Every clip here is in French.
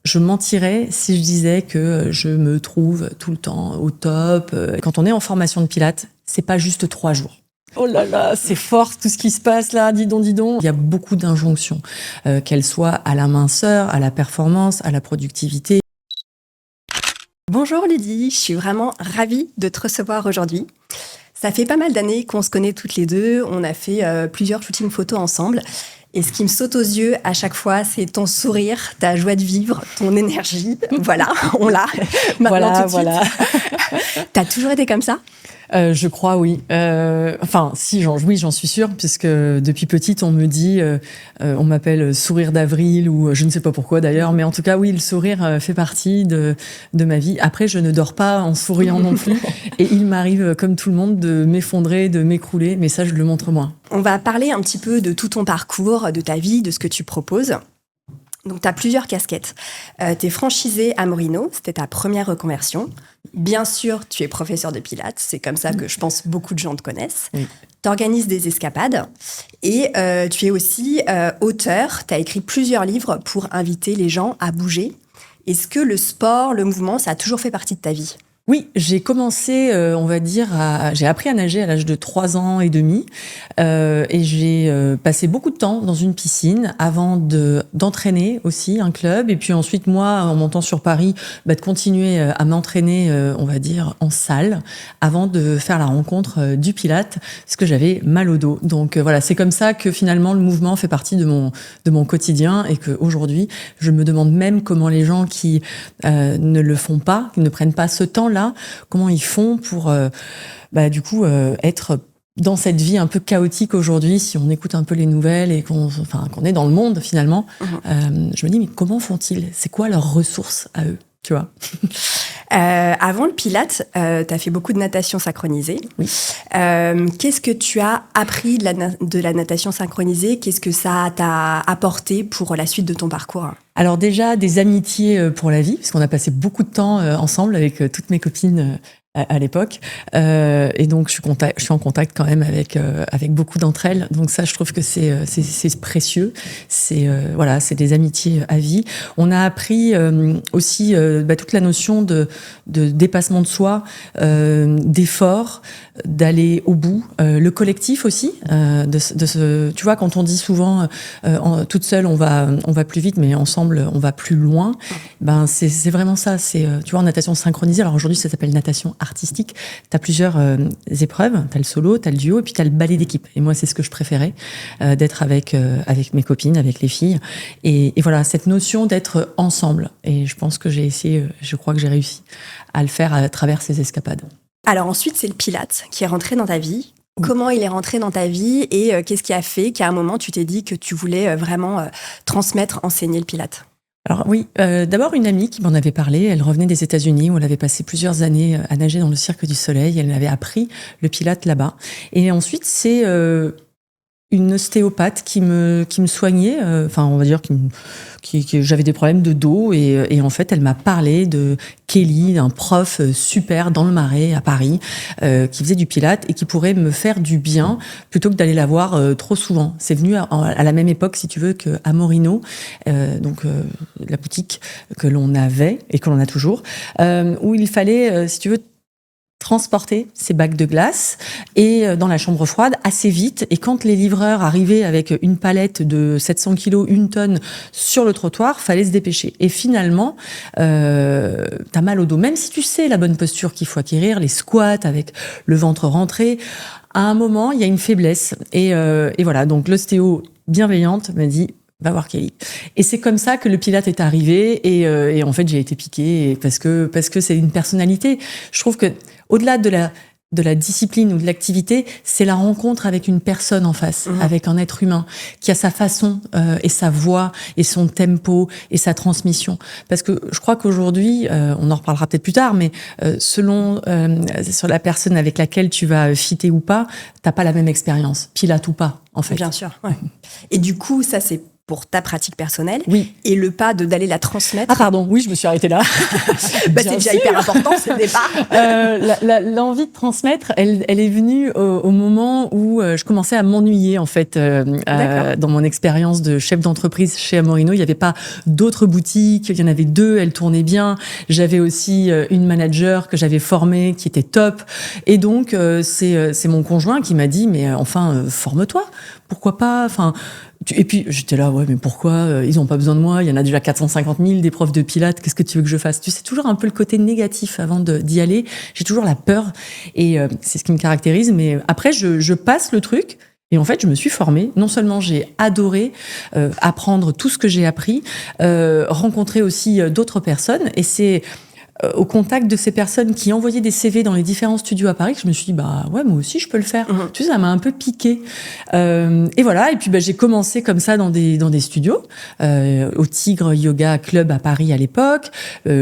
Je mentirais si je disais que je me trouve tout le temps au top. Quand on est en formation de pilates, c'est pas juste 3 jours. Oh là là, c'est fort tout ce qui se passe là, dis donc, dis donc. Il y a beaucoup d'injonctions, qu'elles soient à la minceur, à la performance, à la productivité. Bonjour Lydie, je suis vraiment ravie de te recevoir aujourd'hui. Ça fait pas mal d'années qu'on se connaît toutes les deux, on a fait plusieurs shootings photos ensemble. Et ce qui me saute aux yeux à chaque fois, c'est ton sourire, ta joie de vivre, ton énergie. Voilà, on l'a. Maintenant tout de suite. T'as toujours été comme ça ? Je crois, oui. Oui, j'en suis sûre, puisque depuis petite, on me dit, on m'appelle sourire d'avril, ou je ne sais pas pourquoi d'ailleurs, mais en tout cas, oui, le sourire fait partie de ma vie. Après, je ne dors pas en souriant non plus, et il m'arrive, comme tout le monde, de m'effondrer, de m'écrouler, mais ça, je le montre moins. On va parler un petit peu de tout ton parcours, de ta vie, de ce que tu proposes. Donc, tu as plusieurs casquettes. Tu es franchisée à Morino, c'était ta première reconversion. Bien sûr, tu es professeur de pilates, c'est comme ça que je pense beaucoup de gens te connaissent. Oui. Tu organises des escapades et tu es aussi auteur. Tu as écrit plusieurs livres pour inviter les gens à bouger. Est-ce que le sport, le mouvement, ça a toujours fait partie de ta vie ? Oui, j'ai commencé, j'ai appris à nager à l'âge de 3 ans et demi, et j'ai passé beaucoup de temps dans une piscine avant d'entraîner aussi un club, et puis ensuite moi, en montant sur Paris, de continuer à m'entraîner, on va dire, en salle, avant de faire la rencontre du Pilate, parce que j'avais mal au dos. Donc voilà, c'est comme ça que finalement le mouvement fait partie de mon quotidien, et que aujourd'hui, je me demande même comment les gens qui ne le font pas, qui ne prennent pas ce temps-là, comment ils font pour être dans cette vie un peu chaotique aujourd'hui, si on écoute un peu les nouvelles et qu'on est dans le monde finalement. Je me dis, mais comment font-ils ? C'est quoi leurs ressources à eux, tu vois ? Avant le Pilate, tu as fait beaucoup de natation synchronisée. Oui. Qu'est-ce que tu as appris de la natation synchronisée ? Qu'est-ce que ça t'a apporté pour la suite de ton parcours ? Alors déjà, des amitiés pour la vie, parce qu'on a passé beaucoup de temps ensemble avec toutes mes copines à l'époque. Et donc, je suis en contact quand même avec beaucoup d'entre elles. Donc ça, je trouve que c'est précieux. C'est des amitiés à vie. On a appris aussi toute la notion de dépassement de soi, d'effort, d'aller au bout. Le collectif aussi. Tu vois, quand on dit souvent toute seule, on va plus vite, mais ensemble, on va plus loin. C'est vraiment ça. C'est, tu vois, en natation synchronisée. Alors aujourd'hui, ça s'appelle natation artistique. T'as plusieurs épreuves. T'as le solo, t'as le duo, et puis t'as le ballet d'équipe. Et moi, c'est ce que je préférais, d'être avec mes copines, avec les filles. Et voilà, cette notion d'être ensemble. Et je pense que je crois que j'ai réussi à le faire à travers ces escapades. Alors ensuite, c'est le Pilate qui est rentré dans ta vie. Comment il est rentré dans ta vie et qu'est-ce qui a fait qu'à un moment, tu t'es dit que tu voulais vraiment transmettre, enseigner le Pilate ? Alors oui, d'abord une amie qui m'en avait parlé. Elle revenait des États-Unis où elle avait passé plusieurs années à nager dans le Cirque du Soleil. Elle m'avait appris le Pilate là-bas. Et ensuite, c'est une ostéopathe qui me soignait. On va dire que j'avais des problèmes de dos et en fait, elle m'a parlé de Kelly, un prof super dans le Marais à Paris, qui faisait du Pilate et qui pourrait me faire du bien plutôt que d'aller la voir trop souvent. C'est venu à la même époque, si tu veux, qu'à Morino, la boutique que l'on avait et que l'on a toujours, où il fallait, si tu veux, transporter ces bacs de glace et dans la chambre froide assez vite. Et quand les livreurs arrivaient avec une palette de 700 kilos, 1 tonne sur le trottoir, fallait se dépêcher. Et finalement, t'as mal au dos. Même si tu sais la bonne posture qu'il faut acquérir, les squats avec le ventre rentré, à un moment, il y a une faiblesse. Et voilà, donc l'ostéo bienveillante m'a dit, va voir Kelly. Et c'est comme ça que le Pilate est arrivé et en fait j'ai été piquée parce que c'est une personnalité. Je trouve que au-delà de la discipline ou de l'activité, c'est la rencontre avec une personne en face, avec un être humain qui a sa façon et sa voix et son tempo et sa transmission. Parce que je crois qu'aujourd'hui, on en reparlera peut-être plus tard, mais selon sur la personne avec laquelle tu vas fitter ou pas, t'as pas la même expérience, Pilate ou pas, en fait. Bien sûr, ouais. Et du coup, ça c'est pour ta pratique personnelle Oui. et le pas d'aller la transmettre. Ah pardon, oui, je me suis arrêtée là. C'est déjà hyper important, c'est le départ. L'envie de transmettre, elle est venue au moment où je commençais à m'ennuyer en fait. Dans mon expérience de chef d'entreprise chez Amorino, il n'y avait pas d'autres boutiques, il y en avait 2, elles tournaient bien. J'avais aussi une manager que j'avais formée qui était top. Et donc, c'est mon conjoint qui m'a dit, mais enfin, forme-toi, pourquoi pas, enfin... Et puis, j'étais là, ouais, mais pourquoi ils n'ont pas besoin de moi? Il y en a déjà 450 000 des profs de pilates. Qu'est-ce que tu veux que je fasse? Tu sais, toujours un peu le côté négatif avant d'y aller. J'ai toujours la peur. Et c'est ce qui me caractérise. Mais après, je passe le truc. Et en fait, je me suis formée. Non seulement j'ai adoré apprendre tout ce que j'ai appris, rencontrer aussi d'autres personnes. Et c'est au contact de ces personnes qui envoyaient des CV dans les différents studios à Paris que je me suis dit, bah ouais, moi aussi je peux le faire. Tu sais, ça m'a un peu piqué. Et voilà, et puis j'ai commencé comme ça dans des studios, au Tigre Yoga Club à Paris à l'époque,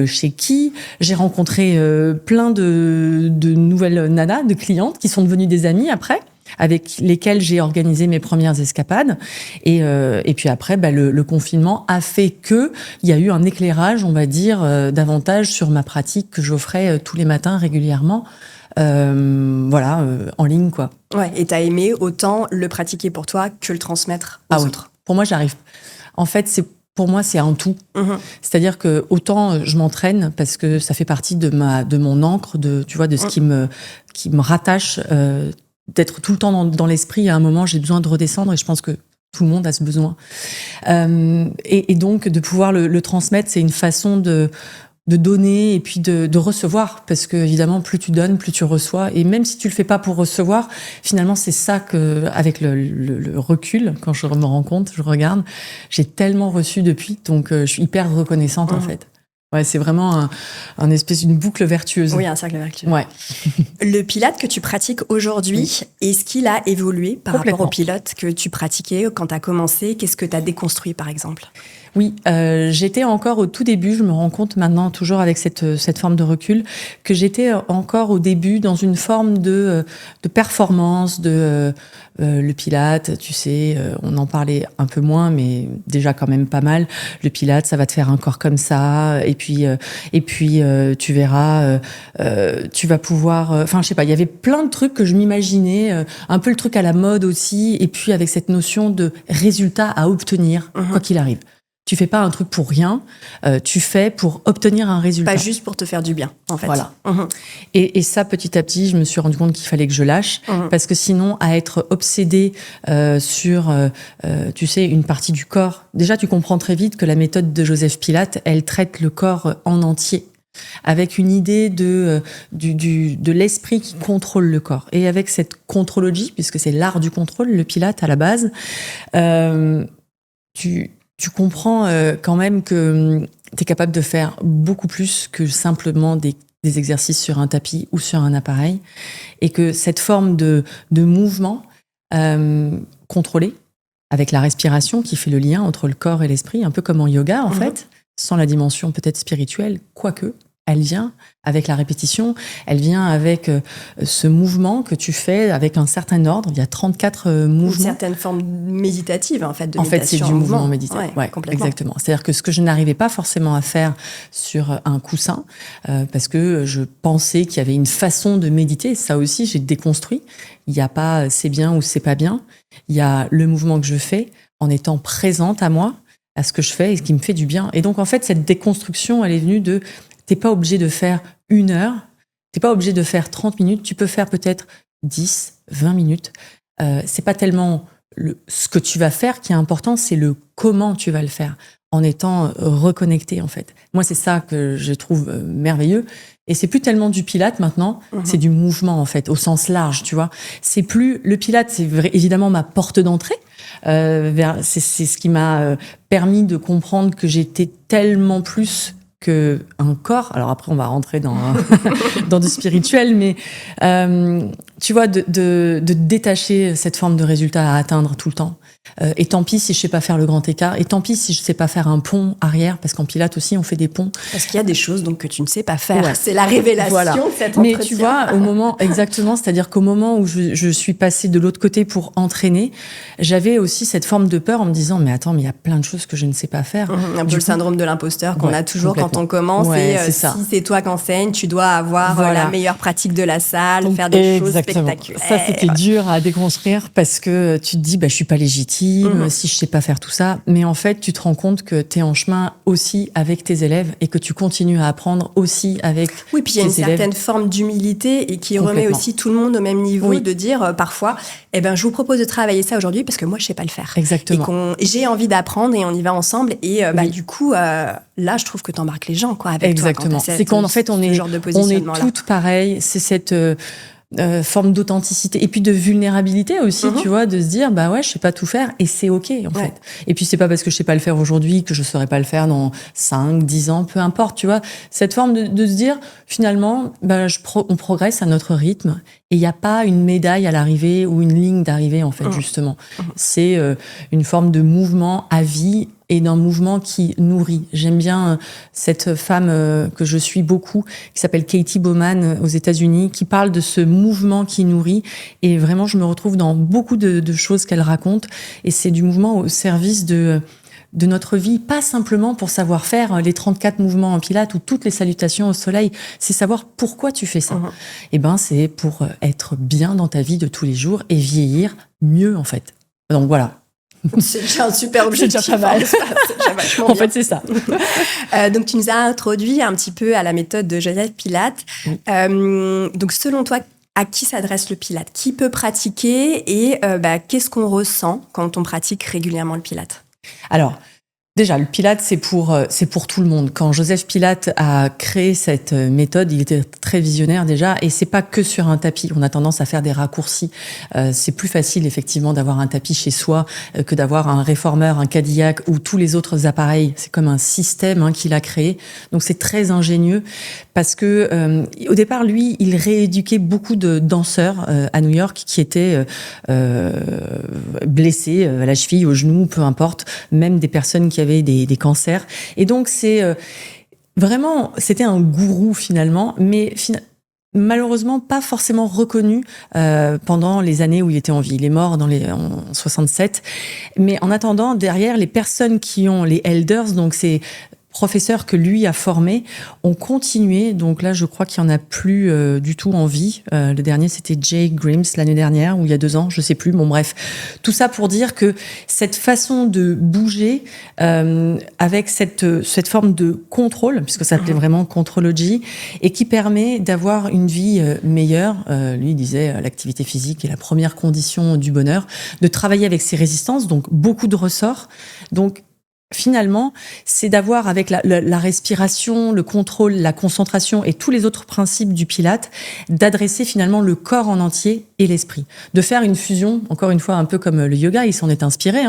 chez qui j'ai rencontré plein de nouvelles nanas, de clientes qui sont devenues des amies après, avec lesquels j'ai organisé mes premières escapades. Et puis après, le confinement a fait que il y a eu un éclairage, on va dire, davantage sur ma pratique que j'offrais tous les matins régulièrement, en ligne, quoi. Ouais, et t'as aimé autant le pratiquer pour toi que le transmettre aux autres. Pour moi, j'arrive. En fait, pour moi, c'est un tout. C'est-à-dire que autant je m'entraîne parce que ça fait partie de mon encre, tu vois, de ce qui me rattache, d'être tout le temps dans l'esprit. À un moment, j'ai besoin de redescendre et je pense que tout le monde a ce besoin. Et donc, de pouvoir le transmettre, c'est une façon de donner et puis de recevoir. Parce que, évidemment, plus tu donnes, plus tu reçois. Et même si tu le fais pas pour recevoir, finalement, c'est ça que, avec le recul, quand je me rends compte, je regarde, j'ai tellement reçu depuis. Donc, je suis hyper reconnaissante, en fait. Ouais, c'est vraiment un espèce d'une boucle vertueuse. Oui, un cercle vertueux. Ouais. Le pilate que tu pratiques aujourd'hui, est-ce qu'il a évolué par rapport au pilate que tu pratiquais quand tu as commencé? Qu'est-ce que tu as déconstruit, par exemple? Oui, j'étais encore au tout début, je me rends compte maintenant, toujours avec cette forme de recul, que j'étais encore au début dans une forme de performance, le pilate, tu sais, on en parlait un peu moins, mais déjà quand même pas mal. Le pilate, ça va te faire un corps comme ça, et puis tu verras, tu vas pouvoir, enfin je sais pas, il y avait plein de trucs que je m'imaginais, un peu le truc à la mode aussi, et puis avec cette notion de résultat à obtenir, quoi qu'il arrive. Tu fais pas un truc pour rien, tu fais pour obtenir un résultat. Pas juste pour te faire du bien, en fait. Voilà. Et ça, petit à petit, je me suis rendu compte qu'il fallait que je lâche, parce que sinon, à être obsédée sur, tu sais, une partie du corps, déjà, tu comprends très vite que la méthode de Joseph Pilate, elle traite le corps en entier, avec une idée de l'esprit qui contrôle le corps. Et avec cette contrologie, puisque c'est l'art du contrôle, le Pilate à la base, tu comprends quand même que tu es capable de faire beaucoup plus que simplement des exercices sur un tapis ou sur un appareil, et que cette forme de mouvement contrôlé, avec la respiration qui fait le lien entre le corps et l'esprit, un peu comme en yoga en fait, sans la dimension peut-être spirituelle, quoique, elle vient avec la répétition, elle vient avec ce mouvement que tu fais avec un certain ordre. Il y a 34 mouvements. Une certaine forme méditative, en fait, de méditation. En fait, c'est du mouvement méditatif. Ouais, complètement. Exactement. C'est-à-dire que ce que je n'arrivais pas forcément à faire sur un coussin, parce que je pensais qu'il y avait une façon de méditer. Ça aussi, j'ai déconstruit. Il n'y a pas c'est bien ou c'est pas bien. Il y a le mouvement que je fais en étant présente à moi, à ce que je fais et ce qui me fait du bien. Et donc, en fait, cette déconstruction, elle est venue de... T'es pas obligé de faire 1 heure, t'es pas obligé de faire 30 minutes, tu peux faire peut-être 10, 20 minutes. C'est pas tellement ce que tu vas faire qui est important, c'est le comment tu vas le faire, en étant reconnecté en fait. Moi, c'est ça que je trouve merveilleux. Et c'est plus tellement du pilate maintenant, c'est du mouvement en fait, au sens large, tu vois. C'est plus le pilate, c'est évidemment ma porte d'entrée. C'est ce qui m'a permis de comprendre que j'étais tellement plus qu'un corps. Alors après, on va rentrer dans du spirituel, mais tu vois, de détacher cette forme de résultat à atteindre tout le temps. Et tant pis si je sais pas faire le grand écart. Et tant pis si je sais pas faire un pont arrière, parce qu'en pilates aussi, on fait des ponts. Parce qu'il y a des choses donc que tu ne sais pas faire. C'est la révélation de cet entretien. Mais tu vois, au moment, exactement, c'est-à-dire qu'au moment où je suis passée de l'autre côté pour entraîner, j'avais aussi cette forme de peur en me disant, mais attends, mais il y a plein de choses que je ne sais pas faire. Un peu le syndrome de l'imposteur qu'on a toujours quand on commence. Et si c'est toi qui enseignes, tu dois avoir la meilleure pratique de la salle, faire des choses spectaculaires. Ça, c'était dur à déconstruire parce que tu te dis, je suis pas légitime. Si je sais pas faire tout ça, mais en fait tu te rends compte que tu es en chemin aussi avec tes élèves et que tu continues à apprendre aussi avec tes élèves. Oui, puis il y a une certaine forme d'humilité et qui remet aussi tout le monde au même niveau, de dire parfois, je vous propose de travailler ça aujourd'hui parce que moi je sais pas le faire. Exactement. Et j'ai envie d'apprendre et on y va ensemble et du coup là je trouve que t'embarques les gens avec Exactement. toi. C'est qu'en fait on est toutes pareilles, c'est cette forme d'authenticité et puis de vulnérabilité aussi, tu vois, de se dire je sais pas tout faire et c'est ok en fait. Et puis c'est pas parce que je sais pas le faire aujourd'hui que je saurais pas le faire dans 5, 10 ans, peu importe, tu vois. Cette forme de se dire finalement on progresse à notre rythme et il y a pas une médaille à l'arrivée ou une ligne d'arrivée en fait justement. C'est une forme de mouvement à vie et d'un mouvement qui nourrit. J'aime bien cette femme que je suis beaucoup, qui s'appelle Katie Bowman aux États-Unis, qui parle de ce mouvement qui nourrit. Et vraiment, je me retrouve dans beaucoup de choses qu'elle raconte. Et c'est du mouvement au service de notre vie, pas simplement pour savoir faire les 34 mouvements en pilates ou toutes les salutations au soleil. C'est savoir pourquoi tu fais ça. Et c'est pour être bien dans ta vie de tous les jours et vieillir mieux, en fait. Donc voilà. C'est déjà un super objectif. C'est déjà pas mal. En fait, c'est ça. Donc, tu nous as introduit un petit peu à la méthode de Joseph Pilates. Donc, selon toi, à qui s'adresse le Pilates? Qui peut pratiquer? Et qu'est-ce qu'on ressent quand on pratique régulièrement le Pilates? Alors, déjà, le Pilates, c'est pour tout le monde. Quand Joseph Pilates a créé cette méthode, il était très visionnaire déjà, et c'est pas que sur un tapis. On a tendance à faire des raccourcis. C'est plus facile, effectivement, d'avoir un tapis chez soi que d'avoir un réformeur, un Cadillac ou tous les autres appareils. C'est comme un système qu'il a créé. Donc, c'est très ingénieux parce que, au départ, lui, il rééduquait beaucoup de danseurs à New York qui étaient blessés à la cheville, au genou, peu importe, même des personnes qui avaient des cancers. Et donc, vraiment, c'était un gourou finalement, mais malheureusement pas forcément reconnu pendant les années où il était en vie. Il est mort en 67. Mais en attendant, derrière, les personnes qui ont les elders, donc ces professeurs que lui a formés, ont continué. Donc là, je crois qu'il n'y en a plus du tout en vie. Le dernier, c'était Jay Grims l'année dernière, ou il y a 2 ans, je sais plus. Bon, bref. Tout ça pour dire que cette façon de bouger, avec cette forme de contrôle, puisque ça s'appelait vraiment Contrology, et qui permet d'avoir une vie meilleure. Lui, il disait, l'activité physique est la première condition du bonheur, de travailler avec ses résistances, donc beaucoup de ressorts. Donc, finalement, c'est d'avoir avec la respiration, le contrôle, la concentration et tous les autres principes du Pilate, d'adresser finalement le corps en entier et l'esprit. De faire une fusion, encore une fois, un peu comme le yoga, il s'en est inspiré,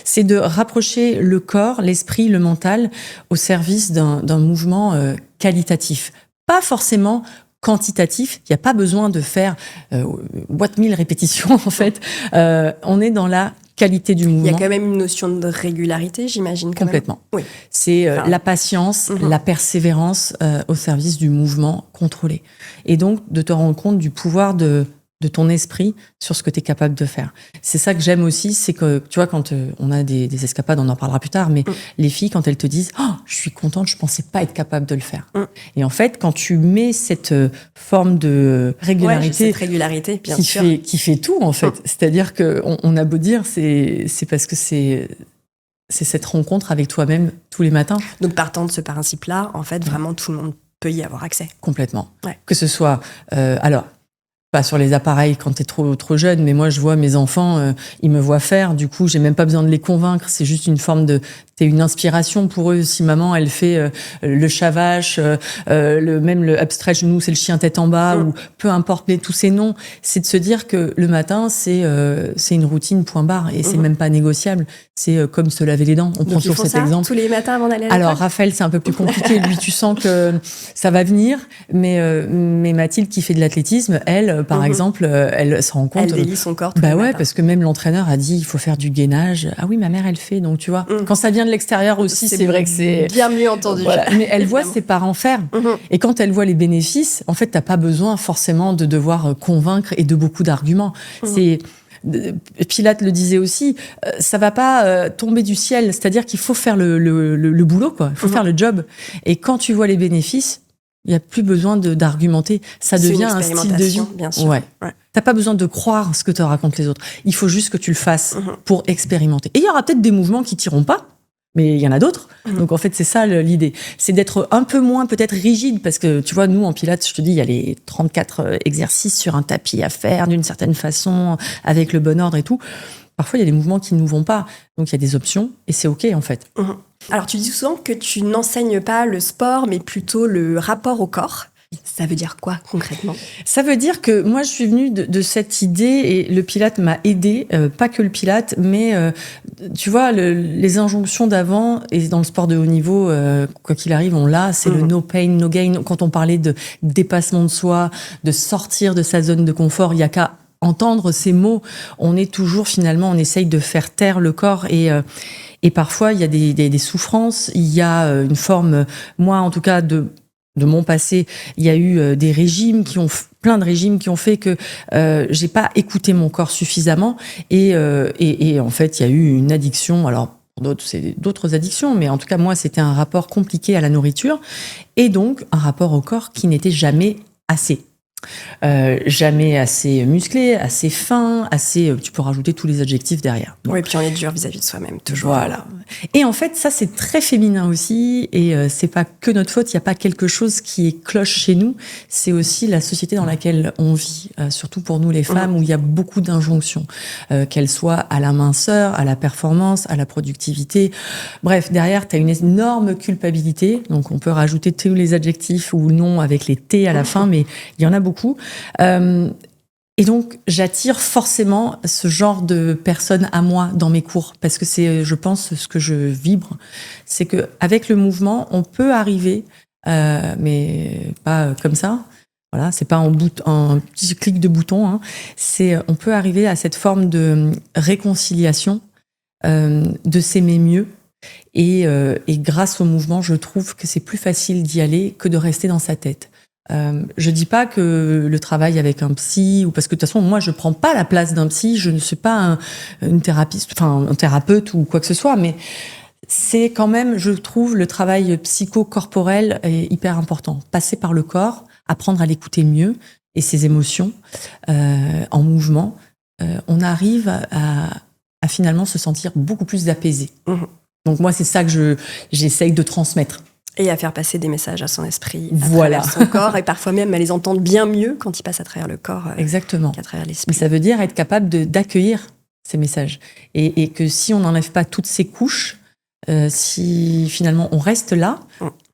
c'est de rapprocher le corps, l'esprit, le mental au service d'un mouvement qualitatif. Pas forcément quantitatif, il n'y a pas besoin de faire 1000 répétitions en fait. On est dans la qualité du mouvement. Il y a quand même une notion de régularité, j'imagine. Complètement. Oui. C'est la patience, la persévérance au service du mouvement contrôlé. Et donc, de te rendre compte du pouvoir de ton esprit sur ce que tu es capable de faire. C'est ça que j'aime aussi, c'est que, tu vois, quand on a des escapades, on en parlera plus tard, mais les filles, quand elles te disent « Oh, je suis contente, je pensais pas être capable de le faire. » Et en fait, quand tu mets cette forme de régularité, cette régularité bien sûr. Qui fait tout, en fait. C'est-à-dire qu'on a beau dire, c'est parce que c'est cette rencontre avec toi-même tous les matins. Donc, partant de ce principe-là, en fait, vraiment, tout le monde peut y avoir accès. Complètement. Ouais. Que ce soit... alors, pas sur les appareils quand t'es trop jeune, mais moi je vois mes enfants, ils me voient faire, du coup j'ai même pas besoin de les convaincre, c'est juste une forme c'est une inspiration pour eux. Si maman elle fait le chavage, même le upstretch, nous c'est le chien tête en bas, ou peu importe tous ces noms, c'est de se dire que le matin c'est une routine point barre et c'est même pas négociable. C'est comme se laver les dents. On prend toujours cet exemple. Tous les matins avant d'aller à l'école. Alors Raphaël c'est un peu plus compliqué, lui tu sens que ça va venir, mais Mathilde qui fait de l'athlétisme, elle par exemple, elle se rend compte. Elle délie son corps. Bah ouais, parce que même l'entraîneur a dit il faut faire du gainage. Ah oui, ma mère elle fait. Donc tu vois, quand ça vient de l'extérieur aussi, c'est vrai que c'est bien mieux entendu. Voilà. Mais elle voit ses parents faire. Et quand elle voit les bénéfices, en fait, t'as pas besoin forcément de devoir convaincre et de beaucoup d'arguments. C'est Pilate le disait aussi, ça va pas tomber du ciel. C'est-à-dire qu'il faut faire le boulot, quoi. Il faut faire le job. Et quand tu vois les bénéfices, il y a plus besoin d'argumenter. Ça devient un style de vie. Bien sûr. Ouais. T'as pas besoin de croire ce que te racontent les autres. Il faut juste que tu le fasses pour expérimenter. Et il y aura peut-être des mouvements qui t'iront pas, mais il y en a d'autres. Donc en fait, c'est ça l'idée. C'est d'être un peu moins peut-être rigide, parce que tu vois, nous en Pilates, je te dis, il y a les 34 exercices sur un tapis à faire d'une certaine façon, avec le bon ordre et tout. Parfois, il y a des mouvements qui ne nous vont pas. Donc il y a des options et c'est OK en fait. Alors tu dis souvent que tu n'enseignes pas le sport, mais plutôt le rapport au corps. Ça veut dire quoi concrètement ? Ça veut dire que moi, je suis venue de cette idée et le Pilate m'a aidée, pas que le Pilate, mais tu vois, les injonctions d'avant et dans le sport de haut niveau, quoi qu'il arrive, on l'a, c'est le no pain, no gain. Quand on parlait de dépassement de soi, de sortir de sa zone de confort, il y a qu'à entendre ces mots. On est toujours finalement, on essaye de faire taire le corps et parfois il y a des souffrances, il y a une forme, moi en tout cas de mon passé, il y a eu des régimes plein de régimes qui ont fait que j'ai pas écouté mon corps suffisamment et en fait il y a eu une addiction. Alors pour d'autres c'est d'autres addictions, mais en tout cas moi c'était un rapport compliqué à la nourriture et donc un rapport au corps qui n'était jamais assez. Jamais assez musclé, assez fin, assez. Tu peux rajouter tous les adjectifs derrière. Oui, puis on est dur vis-à-vis de soi-même, toujours. Voilà. Et en fait, ça, c'est très féminin aussi. Et c'est pas que notre faute. Il n'y a pas quelque chose qui est cloche chez nous. C'est aussi la société dans laquelle on vit, surtout pour nous les femmes, où il y a beaucoup d'injonctions, qu'elles soient à la minceur, à la performance, à la productivité. Bref, derrière, tu as une énorme culpabilité. Donc, on peut rajouter tous les adjectifs ou non avec les T à la fin, mais il y en a beaucoup. Et donc, j'attire forcément ce genre de personnes à moi dans mes cours, parce que c'est, je pense, ce que je vibre, c'est que avec le mouvement, on peut arriver, mais pas comme ça. Voilà, c'est pas un petit clic de bouton. Hein. On peut arriver à cette forme de réconciliation, de s'aimer mieux. Et grâce au mouvement, je trouve que c'est plus facile d'y aller que de rester dans sa tête. Je dis pas que le travail avec un psy, ou parce que de toute façon moi je prends pas la place d'un psy, je ne suis pas un thérapeute ou quoi que ce soit, mais c'est quand même, je trouve, le travail psycho-corporel est hyper important. Passer par le corps, apprendre à l'écouter mieux et ses émotions en mouvement, on arrive à finalement se sentir beaucoup plus apaisé. Donc moi c'est ça que j'essaye de transmettre. Et à faire passer des messages à son esprit, à voilà. travers son corps, et parfois même à les entendre bien mieux quand il passe à travers le corps Exactement. qu'à travers l'esprit. Mais ça veut dire être capable d'accueillir ces messages. Et que si on n'enlève pas toutes ces couches, si finalement on reste là,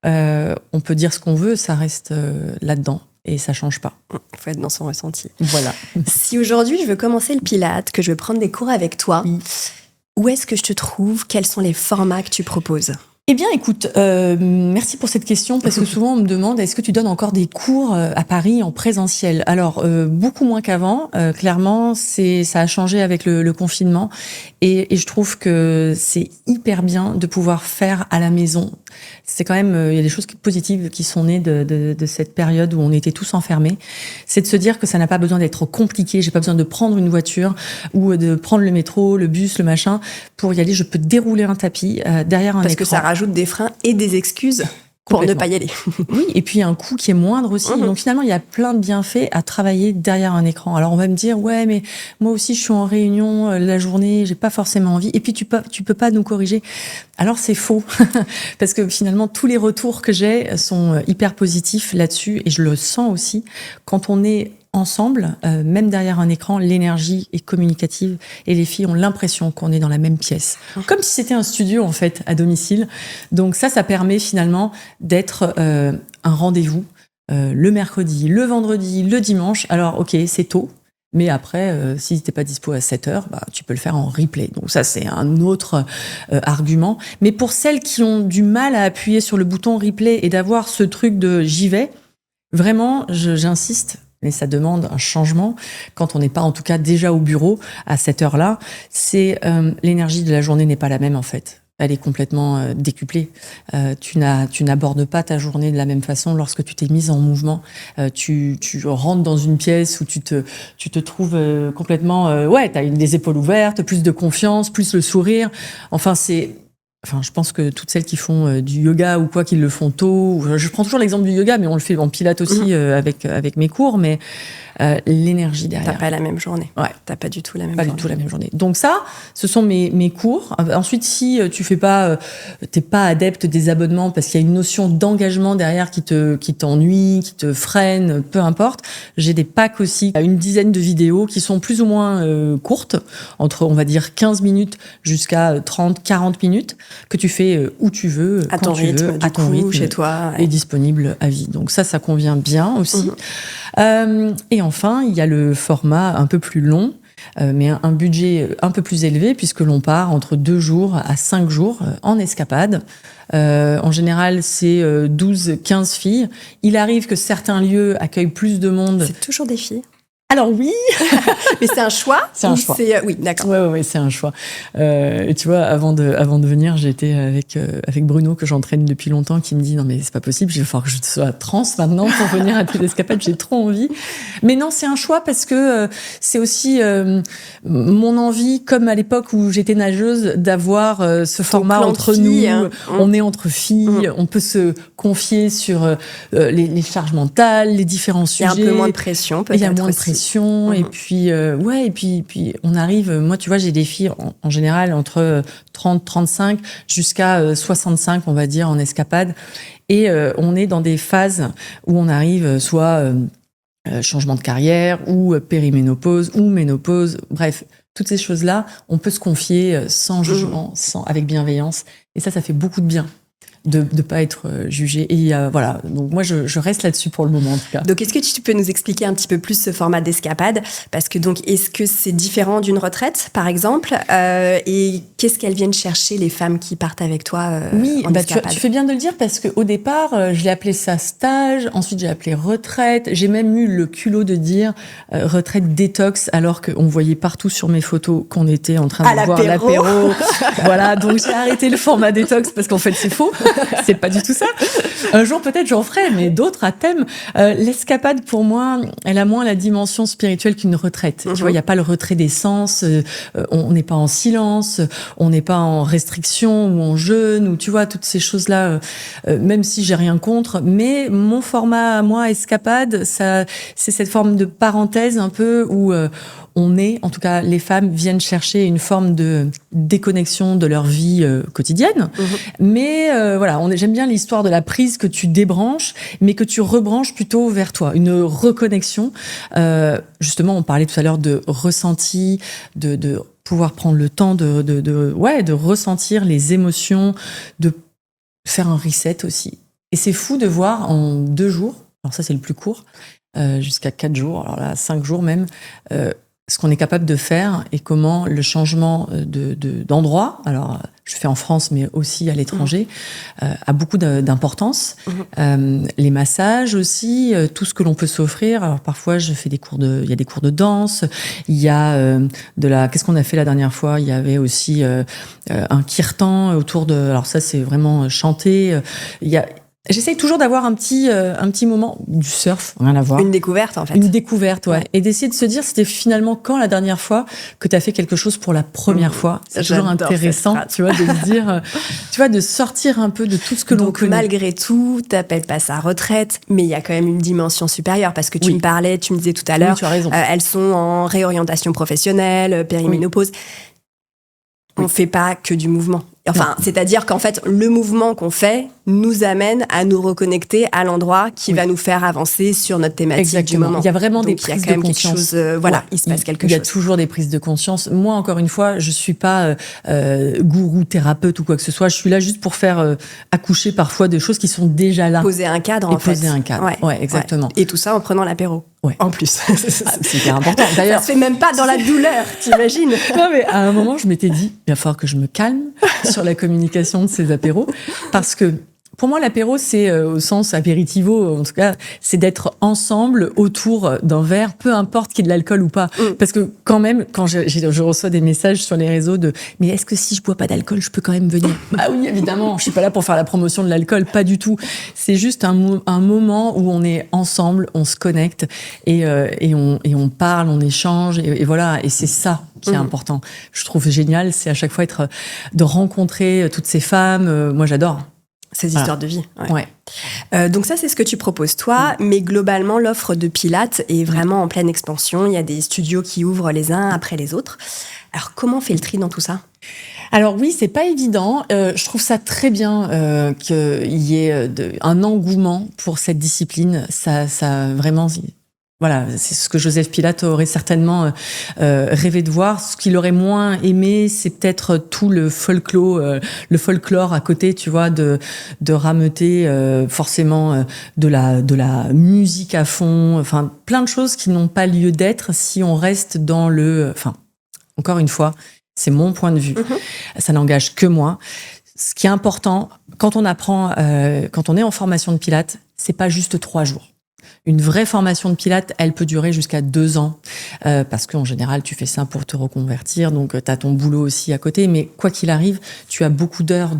on peut dire ce qu'on veut, ça reste là-dedans. Et ça change pas. Il faut être dans son ressenti. Voilà. Si aujourd'hui je veux commencer le Pilate, que je veux prendre des cours avec toi, où est-ce que je te trouve ? Quels sont les formats que tu proposes ? Eh bien, écoute, merci pour cette question, parce que souvent on me demande est-ce que tu donnes encore des cours à Paris en présentiel ? Alors, beaucoup moins qu'avant. Clairement, ça a changé avec le confinement, et je trouve que c'est hyper bien de pouvoir faire à la maison. C'est quand même, il y a des choses positives qui sont nées de cette période où on était tous enfermés. C'est de se dire que ça n'a pas besoin d'être compliqué. J'ai pas besoin de prendre une voiture ou de prendre le métro, le bus, le machin pour y aller. Je peux dérouler un tapis derrière un écran. Parce que ça rajoute des freins et des excuses pour ne pas y aller. Oui, et puis un coût qui est moindre aussi. Donc finalement, il y a plein de bienfaits à travailler derrière un écran. Alors on va me dire, ouais, mais moi aussi je suis en réunion la journée, j'ai pas forcément envie. Et puis tu peux pas nous corriger. Alors c'est faux, parce que finalement tous les retours que j'ai sont hyper positifs là-dessus, et je le sens aussi quand on est ensemble, même derrière un écran, l'énergie est communicative et les filles ont l'impression qu'on est dans la même pièce. Comme si c'était un studio, en fait, à domicile. Donc ça permet finalement d'être un rendez-vous le mercredi, le vendredi, le dimanche. Alors, ok, c'est tôt. Mais après, si t'es pas dispo à 7h, tu peux le faire en replay. Donc ça, c'est un autre argument. Mais pour celles qui ont du mal à appuyer sur le bouton replay et d'avoir ce truc de j'y vais, vraiment, j'insiste, mais ça demande un changement quand on n'est pas en tout cas déjà au bureau à cette heure-là. C'est l'énergie de la journée n'est pas la même en fait. Elle est complètement décuplée. Tu n'abordes pas ta journée de la même façon lorsque tu t'es mise en mouvement. Tu rentres dans une pièce où tu te trouves complètement... t'as des épaules ouvertes, plus de confiance, plus le sourire. Je pense que toutes celles qui font du yoga ou quoi, qui le font tôt... Je prends toujours l'exemple du yoga, mais on le fait en pilates aussi avec mes cours, mais l'énergie derrière. T'as pas la même journée. Ouais. T'as pas du tout la même Pas journée. du tout la même journée. Donc ça, ce sont mes cours. Ensuite, si tu fais pas, t'es pas adepte des abonnements parce qu'il y a une notion d'engagement derrière qui t'ennuie, qui te freine, peu importe. J'ai des packs aussi, une dizaine de vidéos qui sont plus ou moins courtes, entre, on va dire, 15 minutes jusqu'à 30, 40 minutes, que tu fais où tu veux, à quand ton tu rythme, veux, à ton rythme, chez toi. et disponible à vie. Donc ça convient bien aussi. Et enfin, il y a le format un peu plus long, mais un budget un peu plus élevé, puisque l'on part entre 2 jours à 5 jours en escapade. En général, c'est 12-15 filles. Il arrive que certains lieux accueillent plus de monde. C'est toujours des filles. Alors oui, mais c'est un choix. C'est un choix. Oui, d'accord. Ouais, c'est un choix. Et tu vois, avant de venir, j'étais avec Bruno que j'entraîne depuis longtemps, qui me dit non mais c'est pas possible, il va falloir que je sois trans maintenant pour venir à tes escapades. J'ai trop envie. Mais non, c'est un choix parce que c'est aussi mon envie, comme à l'époque où j'étais nageuse, d'avoir ce format entre nous. On est entre filles, on peut se confier sur les charges mentales, les différents sujets. Il y a un peu moins de pression, peut-être. Il y a moins de pression. Et puis on arrive, moi tu vois, j'ai des filles en général entre 30 35 jusqu'à 65 on va dire en escapade, et on est dans des phases où on arrive soit changement de carrière ou périménopause ou ménopause, bref, toutes ces choses-là, on peut se confier sans jugement, avec bienveillance, et ça fait beaucoup de bien de pas être jugé. Et voilà, donc moi je reste là-dessus pour le moment en tout cas. Donc est-ce que tu peux nous expliquer un petit peu plus ce format d'escapade? Parce que donc est-ce que c'est différent d'une retraite par exemple, et qu'est-ce qu'elles viennent chercher les femmes qui partent avec toi Oui, en escapade? Tu fais bien de le dire, parce qu'au départ je l'ai appelé ça stage, ensuite j'ai appelé retraite, j'ai même eu le culot de dire retraite détox, alors qu'on voyait partout sur mes photos qu'on était en train de boire l'apéro. Voilà, donc j'ai arrêté le format détox parce qu'en fait c'est faux. C'est pas du tout ça. Un jour, peut-être, j'en ferai, mais d'autres à thème. L'escapade, pour moi, elle a moins la dimension spirituelle qu'une retraite. Tu vois, il n'y a pas le retrait des sens. On n'est pas en silence. On n'est pas en restriction ou en jeûne, ou tu vois, toutes ces choses-là, même si j'ai rien contre. Mais mon format, à moi, escapade, c'est cette forme de parenthèse un peu où en tout cas, les femmes viennent chercher une forme de déconnexion de leur vie quotidienne. Mais voilà, j'aime bien l'histoire de la prise que tu débranches, mais que tu rebranches plutôt vers toi. Une reconnexion. Justement, on parlait tout à l'heure de ressenti, de pouvoir prendre le temps de ressentir les émotions, de faire un reset aussi. Et c'est fou de voir en 2 jours, alors ça c'est le plus court, jusqu'à 4 jours, alors là 5 jours même, ce qu'on est capable de faire et comment le changement d'endroit, alors je fais en France mais aussi à l'étranger, a beaucoup d'importance. Les massages aussi, tout ce que l'on peut s'offrir. Alors parfois je fais il y a des cours de danse, il y a qu'est-ce qu'on a fait la dernière fois? Il y avait aussi un kirtan autour de, alors ça c'est vraiment chanté. J'essaye toujours d'avoir un petit moment du surf, rien à voir. Une découverte, en fait. Une découverte, ouais. Et d'essayer de se dire, c'était finalement quand la dernière fois que tu as fait quelque chose pour la première fois. C'est toujours intéressant, tu vois, de se dire, tu vois, de sortir un peu de tout ce que l'on connaît. Donc, malgré tout, t'appelles pas ça retraite, mais il y a quand même une dimension supérieure, parce que tu me disais tout à l'heure, tu as raison. Elles sont en réorientation professionnelle, périménopause. On fait pas que du mouvement. Enfin, c'est-à-dire qu'en fait, le mouvement qu'on fait nous amène à nous reconnecter à l'endroit qui va nous faire avancer sur notre thématique du moment. Il y a vraiment des prises de conscience. Il se passe quelque chose. Il y a toujours des prises de conscience. Moi, encore une fois, je suis pas gourou, thérapeute ou quoi que ce soit. Je suis là juste pour faire accoucher parfois de choses qui sont déjà là. Poser un cadre, en fait. Poser un cadre, ouais, exactement. Ouais. Et tout ça en prenant l'apéro. Ouais. En plus. C'est hyper important. D'ailleurs, ça se fait même pas dans la douleur, t'imagines? Non, mais à un moment, je m'étais dit, il va falloir que je me calme sur la communication de ces apéros, parce que Pour moi, l'apéro, c'est au sens apéritivo, en tout cas, c'est d'être ensemble autour d'un verre, peu importe qu'il y ait de l'alcool ou pas. Parce que quand même, quand je reçois des messages sur les réseaux de « mais est-ce que si je bois pas d'alcool, je peux quand même venir ?» Ah oui, évidemment, je suis pas là pour faire la promotion de l'alcool, pas du tout. C'est juste un moment où on est ensemble, on se connecte et on parle, on échange et voilà. Et c'est ça qui est important. Je trouve génial, c'est à chaque fois de rencontrer toutes ces femmes. Moi, j'adore. Ces histoires de vie. Ouais. Donc ça, c'est ce que tu proposes toi, mais globalement, l'offre de Pilates est vraiment en pleine expansion. Il y a des studios qui ouvrent les uns après les autres. Alors, comment on fait le tri dans tout ça ? Alors oui, c'est pas évident. Je trouve ça très bien qu'il y ait un engouement pour cette discipline. Ça vraiment... Voilà, c'est ce que Joseph Pilates aurait certainement rêvé de voir. Ce qu'il aurait moins aimé, c'est peut-être tout le folklore à côté, tu vois, de rameuter forcément de la musique à fond, enfin plein de choses qui n'ont pas lieu d'être si on reste dans enfin encore une fois, c'est mon point de vue. Ça n'engage que moi. Ce qui est important quand on apprend, quand on est en formation de Pilates, c'est pas juste 3 jours. Une vraie formation de Pilates, elle peut durer jusqu'à 2 ans, parce qu'en général, tu fais ça pour te reconvertir, donc tu as ton boulot aussi à côté, mais quoi qu'il arrive, tu as beaucoup d'heures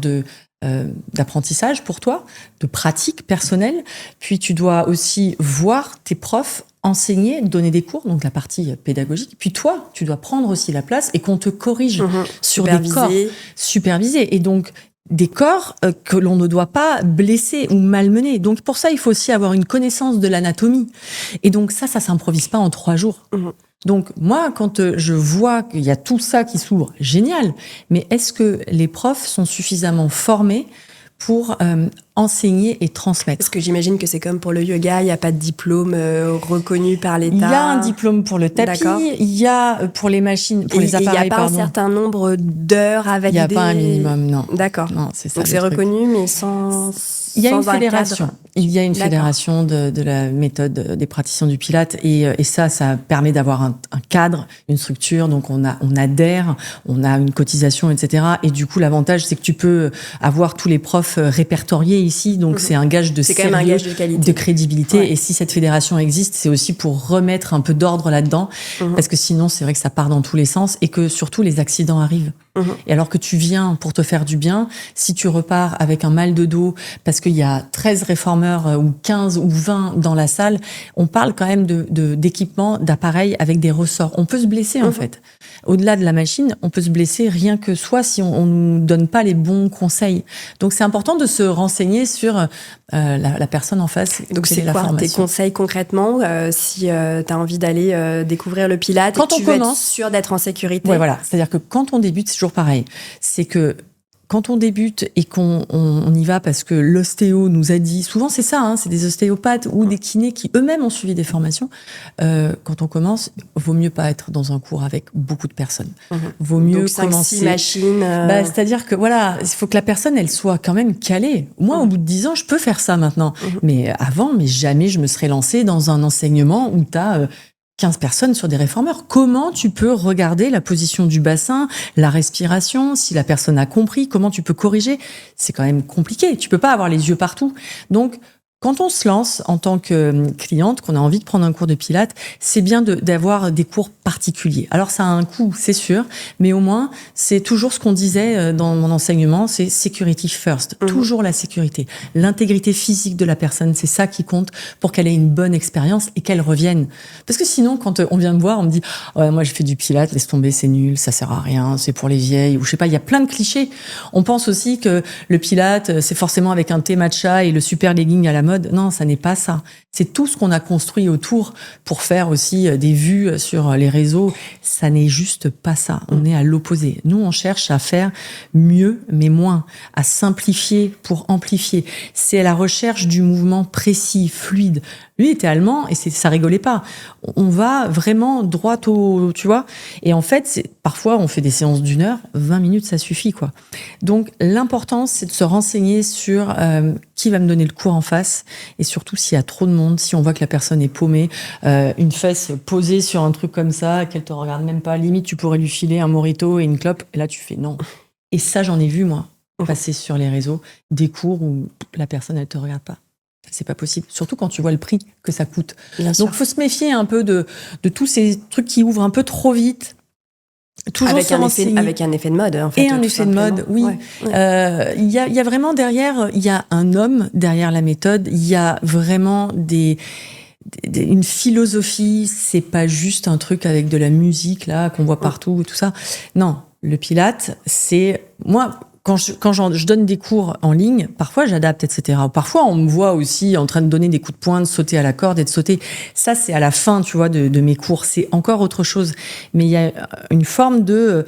d'apprentissage pour toi, de pratique personnelle, puis tu dois aussi voir tes profs enseigner, donner des cours, donc la partie pédagogique, puis toi, tu dois prendre aussi la place et qu'on te corrige sur des corps supervisés. Et donc, des corps que l'on ne doit pas blesser ou malmener. Donc pour ça, il faut aussi avoir une connaissance de l'anatomie. Et donc ça s'improvise pas en 3 jours. Donc moi, quand je vois qu'il y a tout ça qui s'ouvre, génial. Mais est-ce que les profs sont suffisamment formés pour enseigner et transmettre? Parce que j'imagine que c'est comme pour le yoga, il n'y a pas de diplôme reconnu par l'État. Il y a un diplôme pour le tapis, il y a pour les machines, pour les appareils, il n'y a pas un certain nombre d'heures à valider. Il n'y a pas un minimum, non. D'accord. Non, c'est ça. Donc c'est reconnu, mais sans. Il y a une fédération. Il y a une fédération de la méthode des praticiens du Pilates et ça permet d'avoir un cadre, une structure. Donc on adhère, on a une cotisation, etc. Et du coup, l'avantage, c'est que tu peux avoir tous les profs répertoriés ici. Donc c'est un gage de sérieux, quand même un gage de qualité, de crédibilité. Ouais. Et si cette fédération existe, c'est aussi pour remettre un peu d'ordre là-dedans, parce que sinon, c'est vrai que ça part dans tous les sens et que surtout les accidents arrivent. Et alors que tu viens pour te faire du bien, si tu repars avec un mal de dos parce qu'il y a 13 réformeurs ou 15 ou 20 dans la salle, on parle quand même d'équipements, d'appareils avec des ressorts. On peut se blesser en fait. Au-delà de la machine, on peut se blesser rien que soi si on nous donne pas les bons conseils. Donc c'est important de se renseigner sur la personne en face. Donc c'est quoi tes conseils concrètement si tu as envie d'aller découvrir le Pilates quand et que tu veux être sûr d'être en sécurité? Ouais, voilà. C'est-à-dire que quand on débute, c'est toujours pareil. C'est que quand on débute et qu'on y va parce que l'ostéo nous a dit, souvent c'est ça, c'est des ostéopathes ou des kinés qui eux-mêmes ont suivi des formations. Quand on commence, vaut mieux pas être dans un cours avec beaucoup de personnes. Vaut mieux commencer. 5-6 machines. C'est-à-dire que voilà, il faut que la personne elle soit quand même calée. Moi, au bout de 10 ans, je peux faire ça maintenant. Mais avant, jamais je me serais lancée dans un enseignement où t'as 15 personnes sur des réformeurs. Comment tu peux regarder la position du bassin, la respiration, si la personne a compris, comment tu peux corriger? C'est quand même compliqué. Tu peux pas avoir les yeux partout. Donc, quand on se lance en tant que cliente, qu'on a envie de prendre un cours de Pilates, c'est bien d'avoir des cours particuliers. Alors, ça a un coût, c'est sûr, mais au moins, c'est toujours ce qu'on disait dans mon enseignement, c'est security first. Toujours la sécurité. L'intégrité physique de la personne, c'est ça qui compte pour qu'elle ait une bonne expérience et qu'elle revienne. Parce que sinon, quand on vient me voir, on me dit « Ouais, moi, j'ai fait du Pilates, laisse tomber, c'est nul, ça sert à rien, c'est pour les vieilles. » Ou je sais pas, il y a plein de clichés. On pense aussi que le Pilates, c'est forcément avec un thé matcha et le super legging à la mode. Non, ça n'est pas ça. C'est tout ce qu'on a construit autour pour faire aussi des vues sur les réseaux. Ça n'est juste pas ça. On est à l'opposé. Nous, on cherche à faire mieux, mais moins, à simplifier pour amplifier. C'est à la recherche du mouvement précis, fluide. Lui était allemand et ça rigolait pas. On va vraiment droit au, tu vois. Et en fait, parfois, on fait des séances d'1 heure, 20 minutes, ça suffit, quoi. Donc, l'important, c'est de se renseigner sur qui va me donner le cours en face et surtout s'il y a trop de monde, si on voit que la personne est paumée, une fesse posée sur un truc comme ça, qu'elle te regarde même pas. Limite, tu pourrais lui filer un mojito et une clope. Et là, tu fais non. Et ça, j'en ai vu, moi. passer sur les réseaux des cours où la personne, elle te regarde pas. C'est pas possible. Surtout quand tu vois le prix que ça coûte. Bien sûr. Donc, faut se méfier un peu de tous ces trucs qui ouvrent un peu trop vite. Toujours avec un effet de mode, en fait. Et un effet de mode, oui. Il y a vraiment derrière, il y a un homme derrière la méthode. Il y a vraiment une philosophie. C'est pas juste un truc avec de la musique là qu'on voit partout et tout ça. Non, le Pilate, c'est moi. Quand je donne des cours en ligne, parfois j'adapte, etc. Parfois on me voit aussi en train de donner des coups de poing, de sauter à la corde et de sauter. Ça, c'est à la fin, tu vois, de mes cours. C'est encore autre chose. Mais il y a une forme de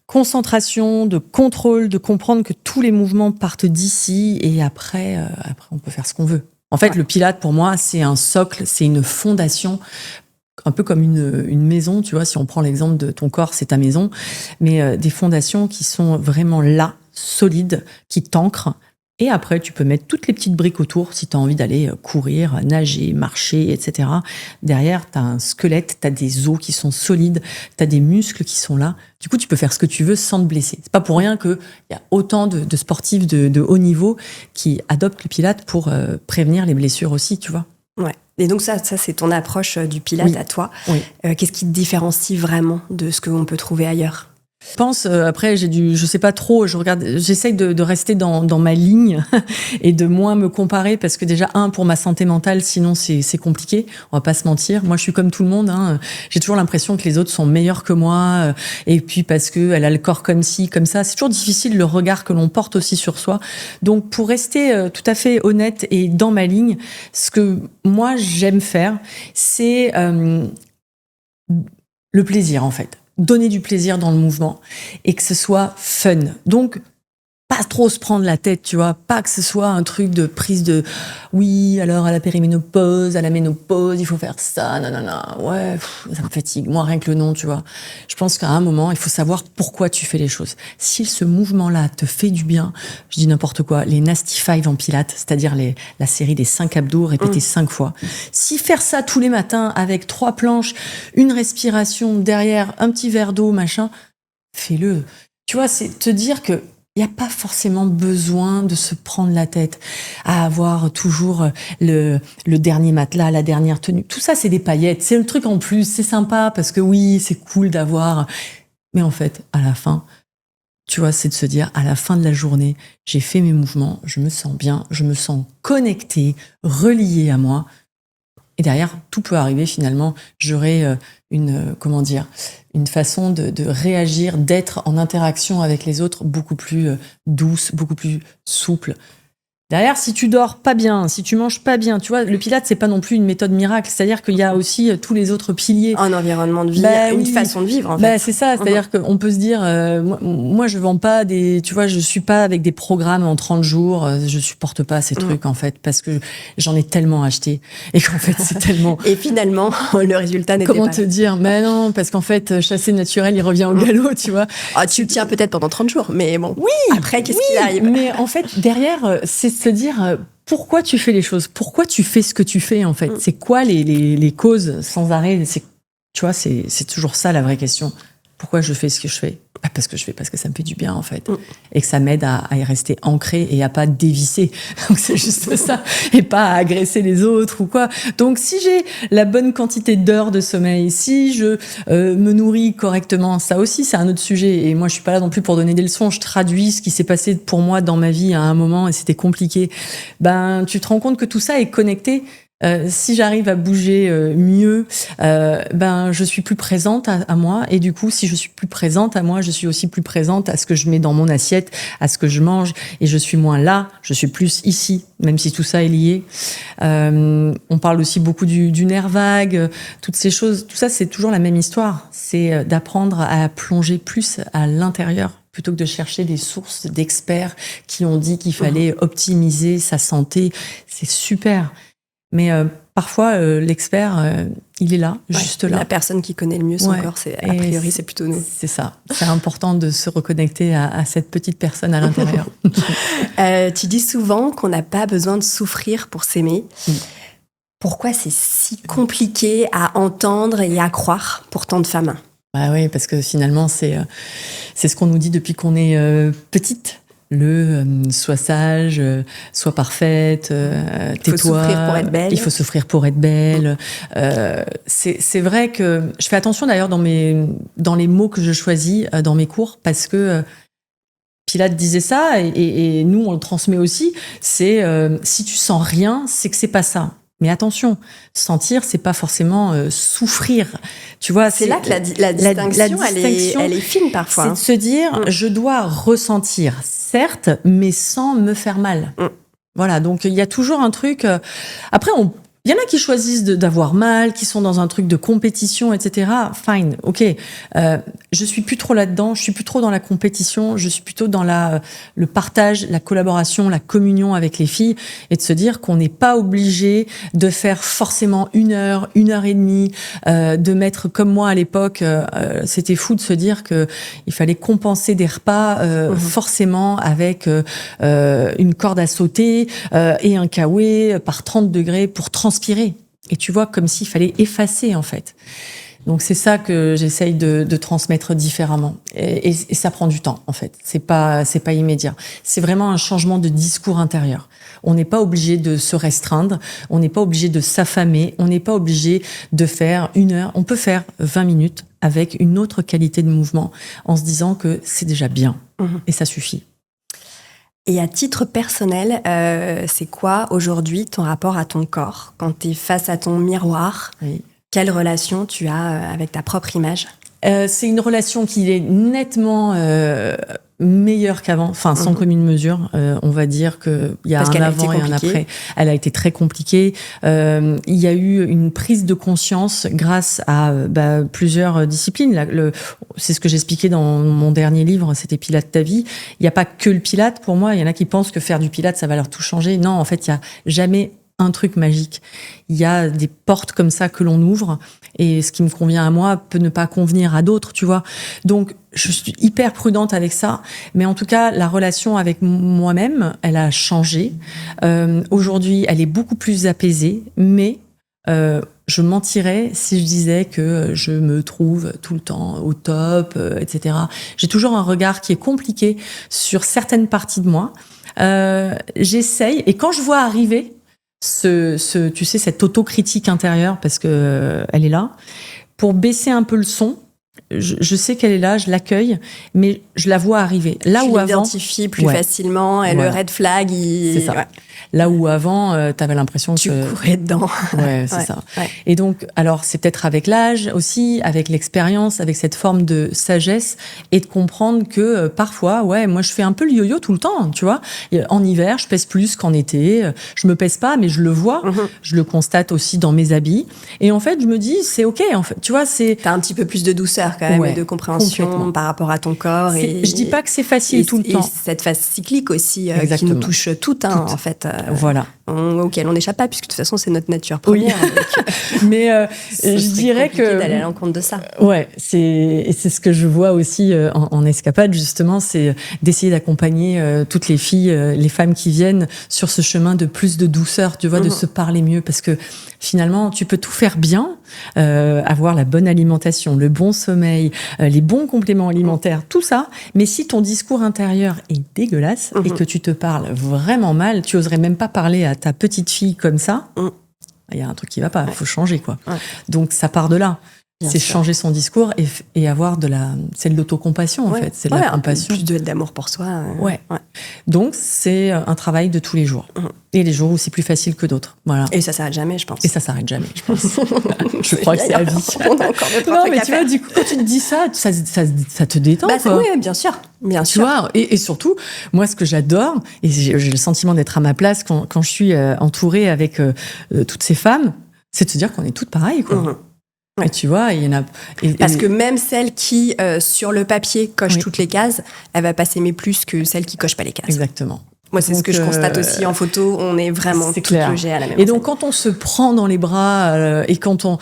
concentration, de contrôle, de comprendre que tous les mouvements partent d'ici et après on peut faire ce qu'on veut. En fait, le Pilate, pour moi, c'est un socle, c'est une fondation, un peu comme une maison, tu vois, si on prend l'exemple de ton corps, c'est ta maison, mais des fondations qui sont vraiment là, solides, qui t'ancrent. Et après, tu peux mettre toutes les petites briques autour si tu as envie d'aller courir, nager, marcher, etc. Derrière, tu as un squelette, tu as des os qui sont solides, tu as des muscles qui sont là. Du coup, tu peux faire ce que tu veux sans te blesser. C'est pas pour rien qu'il y a autant de sportifs de haut niveau qui adoptent le Pilate pour prévenir les blessures aussi, tu vois. Ouais. Et donc ça c'est ton approche du Pilate à toi. Oui. Qu'est-ce qui te différencie vraiment de ce qu'on peut trouver ailleurs ? Je pense, après, je sais pas trop, j'essaye de rester dans ma ligne et de moins me comparer parce que déjà, pour ma santé mentale, sinon c'est compliqué, on va pas se mentir. Moi, je suis comme tout le monde, hein. J'ai toujours l'impression que les autres sont meilleurs que moi et puis parce que elle a le corps comme ci, comme ça. C'est toujours difficile le regard que l'on porte aussi sur soi. Donc, pour rester tout à fait honnête et dans ma ligne, ce que moi, j'aime faire, c'est le plaisir, en fait. Donner du plaisir dans le mouvement et que ce soit fun. Donc, pas trop se prendre la tête, tu vois, pas que ce soit un truc de prise de oui, alors à la périménopause, à la ménopause, il faut faire ça, ouais, ça me fatigue. Moi, rien que le nom, tu vois. Je pense qu'à un moment, il faut savoir pourquoi tu fais les choses. Si ce mouvement-là te fait du bien, je dis n'importe quoi, les Nasty Five en Pilates, c'est-à-dire la série des 5 abdos répétés 5 fois. Si faire ça tous les matins avec 3 planches, une respiration derrière, un petit verre d'eau, machin, fais-le. Tu vois, c'est te dire que il n'y a pas forcément besoin de se prendre la tête à avoir toujours le dernier matelas, la dernière tenue. Tout ça, c'est des paillettes. C'est le truc en plus. C'est sympa parce que oui, c'est cool d'avoir. Mais en fait, à la fin, tu vois, c'est de se dire, à la fin de la journée, j'ai fait mes mouvements, je me sens bien, je me sens connectée, reliée à moi. Et derrière, tout peut arriver finalement. J'aurai une façon de réagir, d'être en interaction avec les autres beaucoup plus douce, beaucoup plus souple. Derrière, si tu dors pas bien, si tu manges pas bien, tu vois, le Pilate, c'est pas non plus une méthode miracle. C'est-à-dire qu'il y a aussi tous les autres piliers. Un environnement de vie, une façon de vivre, en fait. C'est ça. C'est-à-dire qu'on peut se dire, moi, je vends pas tu vois, je suis pas avec des programmes en 30 jours. Je supporte pas ces trucs, en fait, parce que j'en ai tellement acheté. Et qu'en fait, c'est tellement. Et finalement, le résultat n'était pas. Comment te dire? Mais non, parce qu'en fait, chasser naturel, il revient au galop, tu vois. Tu le tiens peut-être pendant 30 jours, mais bon. Oui. Après, qu'est-ce qu'il arrive? Mais en fait, derrière, c'est se dire pourquoi tu fais les choses, pourquoi tu fais ce que tu fais en fait. C'est quoi les causes sans arrêt. Tu vois, c'est toujours ça la vraie question. Pourquoi je fais ce que je fais? Parce que ça me fait du bien en fait, et que ça m'aide à y rester ancré et à pas dévisser. Donc c'est juste ça, et pas à agresser les autres ou quoi. Donc si j'ai la bonne quantité d'heures de sommeil, si je me nourris correctement, ça aussi c'est un autre sujet. Et moi je suis pas là non plus pour donner des leçons. Je traduis ce qui s'est passé pour moi dans ma vie à un moment et c'était compliqué. Tu te rends compte que tout ça est connecté. Si j'arrive à bouger mieux, je suis plus présente à moi, et du coup, si je suis plus présente à moi, je suis aussi plus présente à ce que je mets dans mon assiette, à ce que je mange, et je suis moins là, je suis plus ici, même si tout ça est lié. On parle aussi beaucoup du nerf vague, toutes ces choses, tout ça, c'est toujours la même histoire. C'est d'apprendre à plonger plus à l'intérieur, plutôt que de chercher des sources d'experts qui ont dit qu'il fallait optimiser sa santé. C'est super. Mais parfois, l'expert, il est là, juste là. La personne qui connaît le mieux son corps, a priori, c'est plutôt nous. C'est ça. C'est important de se reconnecter à cette petite personne à l'intérieur. Tu dis souvent qu'on n'a pas besoin de souffrir pour s'aimer. Pourquoi c'est si compliqué à entendre et à croire pour tant de femmes? Oui, parce que finalement, c'est ce qu'on nous dit depuis qu'on est petite. sois sage, sois parfaite, tais-toi. Il faut souffrir pour être belle. Il faut souffrir pour être belle. C'est vrai que je fais attention d'ailleurs dans les mots que je choisis dans mes cours, parce que Pilate disait ça, et nous on le transmet aussi. C'est si tu sens rien, c'est que c'est pas ça. Mais attention, sentir, c'est pas forcément souffrir. Tu vois, c'est là que la distinction, elle est fine parfois. C'est de se dire, je dois ressentir, certes, mais sans me faire mal. Voilà, donc il y a toujours un truc. Après, il y en a qui choisissent d'avoir mal, qui sont dans un truc de compétition, etc. Fine, ok. Je suis plus trop là-dedans, je suis plus trop dans la compétition, je suis plutôt dans le partage, la collaboration, la communion avec les filles, et de se dire qu'on n'est pas obligé de faire forcément 1 heure, 1 heure et demie, de mettre, comme moi à l'époque, c'était fou de se dire que il fallait compenser des repas forcément avec une corde à sauter et un kawaii par 30 degrés pour transpirer. Et tu vois, comme s'il fallait effacer, en fait. Donc, c'est ça que j'essaye de transmettre différemment. Et ça prend du temps, en fait. C'est pas immédiat. C'est vraiment un changement de discours intérieur. On n'est pas obligé de se restreindre. On n'est pas obligé de s'affamer. On n'est pas obligé de faire 1 heure. On peut faire 20 minutes avec une autre qualité de mouvement en se disant que c'est déjà bien. Et ça suffit. Et à titre personnel, c'est quoi aujourd'hui ton rapport à ton corps? Quand tu es face à ton miroir, quelle relation tu as avec ta propre image? C'est une relation qui est nettement meilleure qu'avant, enfin sans commune mesure. On va dire qu'il y a un avant et un après. Elle a été très compliquée. Il y a eu une prise de conscience grâce à plusieurs disciplines. C'est ce que j'expliquais dans mon dernier livre, c'était Pilate ta vie. Il n'y a pas que le Pilate pour moi. Il y en a qui pensent que faire du Pilate, ça va leur tout changer. Non, en fait, il n'y a jamais un truc magique. Il y a des portes comme ça que l'on ouvre, et ce qui me convient à moi peut ne pas convenir à d'autres, tu vois. Donc, je suis hyper prudente avec ça, mais en tout cas, la relation avec moi-même, elle a changé. Aujourd'hui, elle est beaucoup plus apaisée, mais je mentirais si je disais que je me trouve tout le temps au top, etc. J'ai toujours un regard qui est compliqué sur certaines parties de moi. J'essaye, et quand je vois arriver tu sais, cette autocritique intérieure, parce que elle est là, pour baisser un peu le son. Je sais qu'elle est là, je l'accueille, mais je la vois arriver. Là où avant, l'identifie plus facilement, et le red flag, c'est ça. Ouais. Là où avant, t'avais l'impression que tu courais dedans. Ouais, c'est ça. Ouais. Et donc, alors, c'est peut-être avec l'âge aussi, avec l'expérience, avec cette forme de sagesse, et de comprendre que parfois, moi, je fais un peu le yo-yo tout le temps, tu vois. En hiver, je pèse plus qu'en été. Je me pèse pas, mais je le vois. Je le constate aussi dans mes habits. Et en fait, je me dis, c'est ok. En fait, tu vois, t'as un petit peu plus de douceur quand même, et de compréhension par rapport à ton corps. Je dis pas que c'est facile tout le temps. Et cette phase cyclique aussi qui nous touche toutes, en fait. Voilà. Auquel on n'échappe pas, puisque de toute façon, c'est notre nature première. Donc, mais je dirais que d'aller à l'encontre de ça. Ouais, c'est ce que je vois aussi en escapade, justement, c'est d'essayer d'accompagner toutes les filles, les femmes qui viennent sur ce chemin de plus de douceur, tu vois, de se parler mieux, parce que finalement, tu peux tout faire bien, avoir la bonne alimentation, le bon sommeil, les bons compléments alimentaires, tout ça, mais si ton discours intérieur est dégueulasse et que tu te parles vraiment mal, tu oserais même pas parler à ta petite fille comme ça, il y a un truc qui va pas, il faut changer, quoi. Donc ça part de là. C'est changer son discours et avoir c'est de l'autocompassion, en fait. C'est de la compassion. Plus d'amour pour soi. Ouais. Donc, c'est un travail de tous les jours. Et les jours où c'est plus facile que d'autres. Voilà. Et ça s'arrête jamais, je pense. Et ça s'arrête jamais, je pense. Je crois que c'est à vie. On a encore non, mais tu vois, du coup, quand tu te dis ça te détend, quoi. Oui, bien sûr. Bien sûr. Tu vois, et surtout, moi, ce que j'adore, et j'ai le sentiment d'être à ma place quand je suis entourée avec toutes ces femmes, c'est de se dire qu'on est toutes pareilles, quoi. Et tu vois, il y en a. Parce que même celle qui, sur le papier, coche toutes les cases, elle va pas s'aimer plus que celle qui coche pas les cases. Exactement. Moi, c'est ce que je constate aussi en photo. On est vraiment toutes logées à la même enseigne. Et donc, quand on se prend dans les bras et quand on.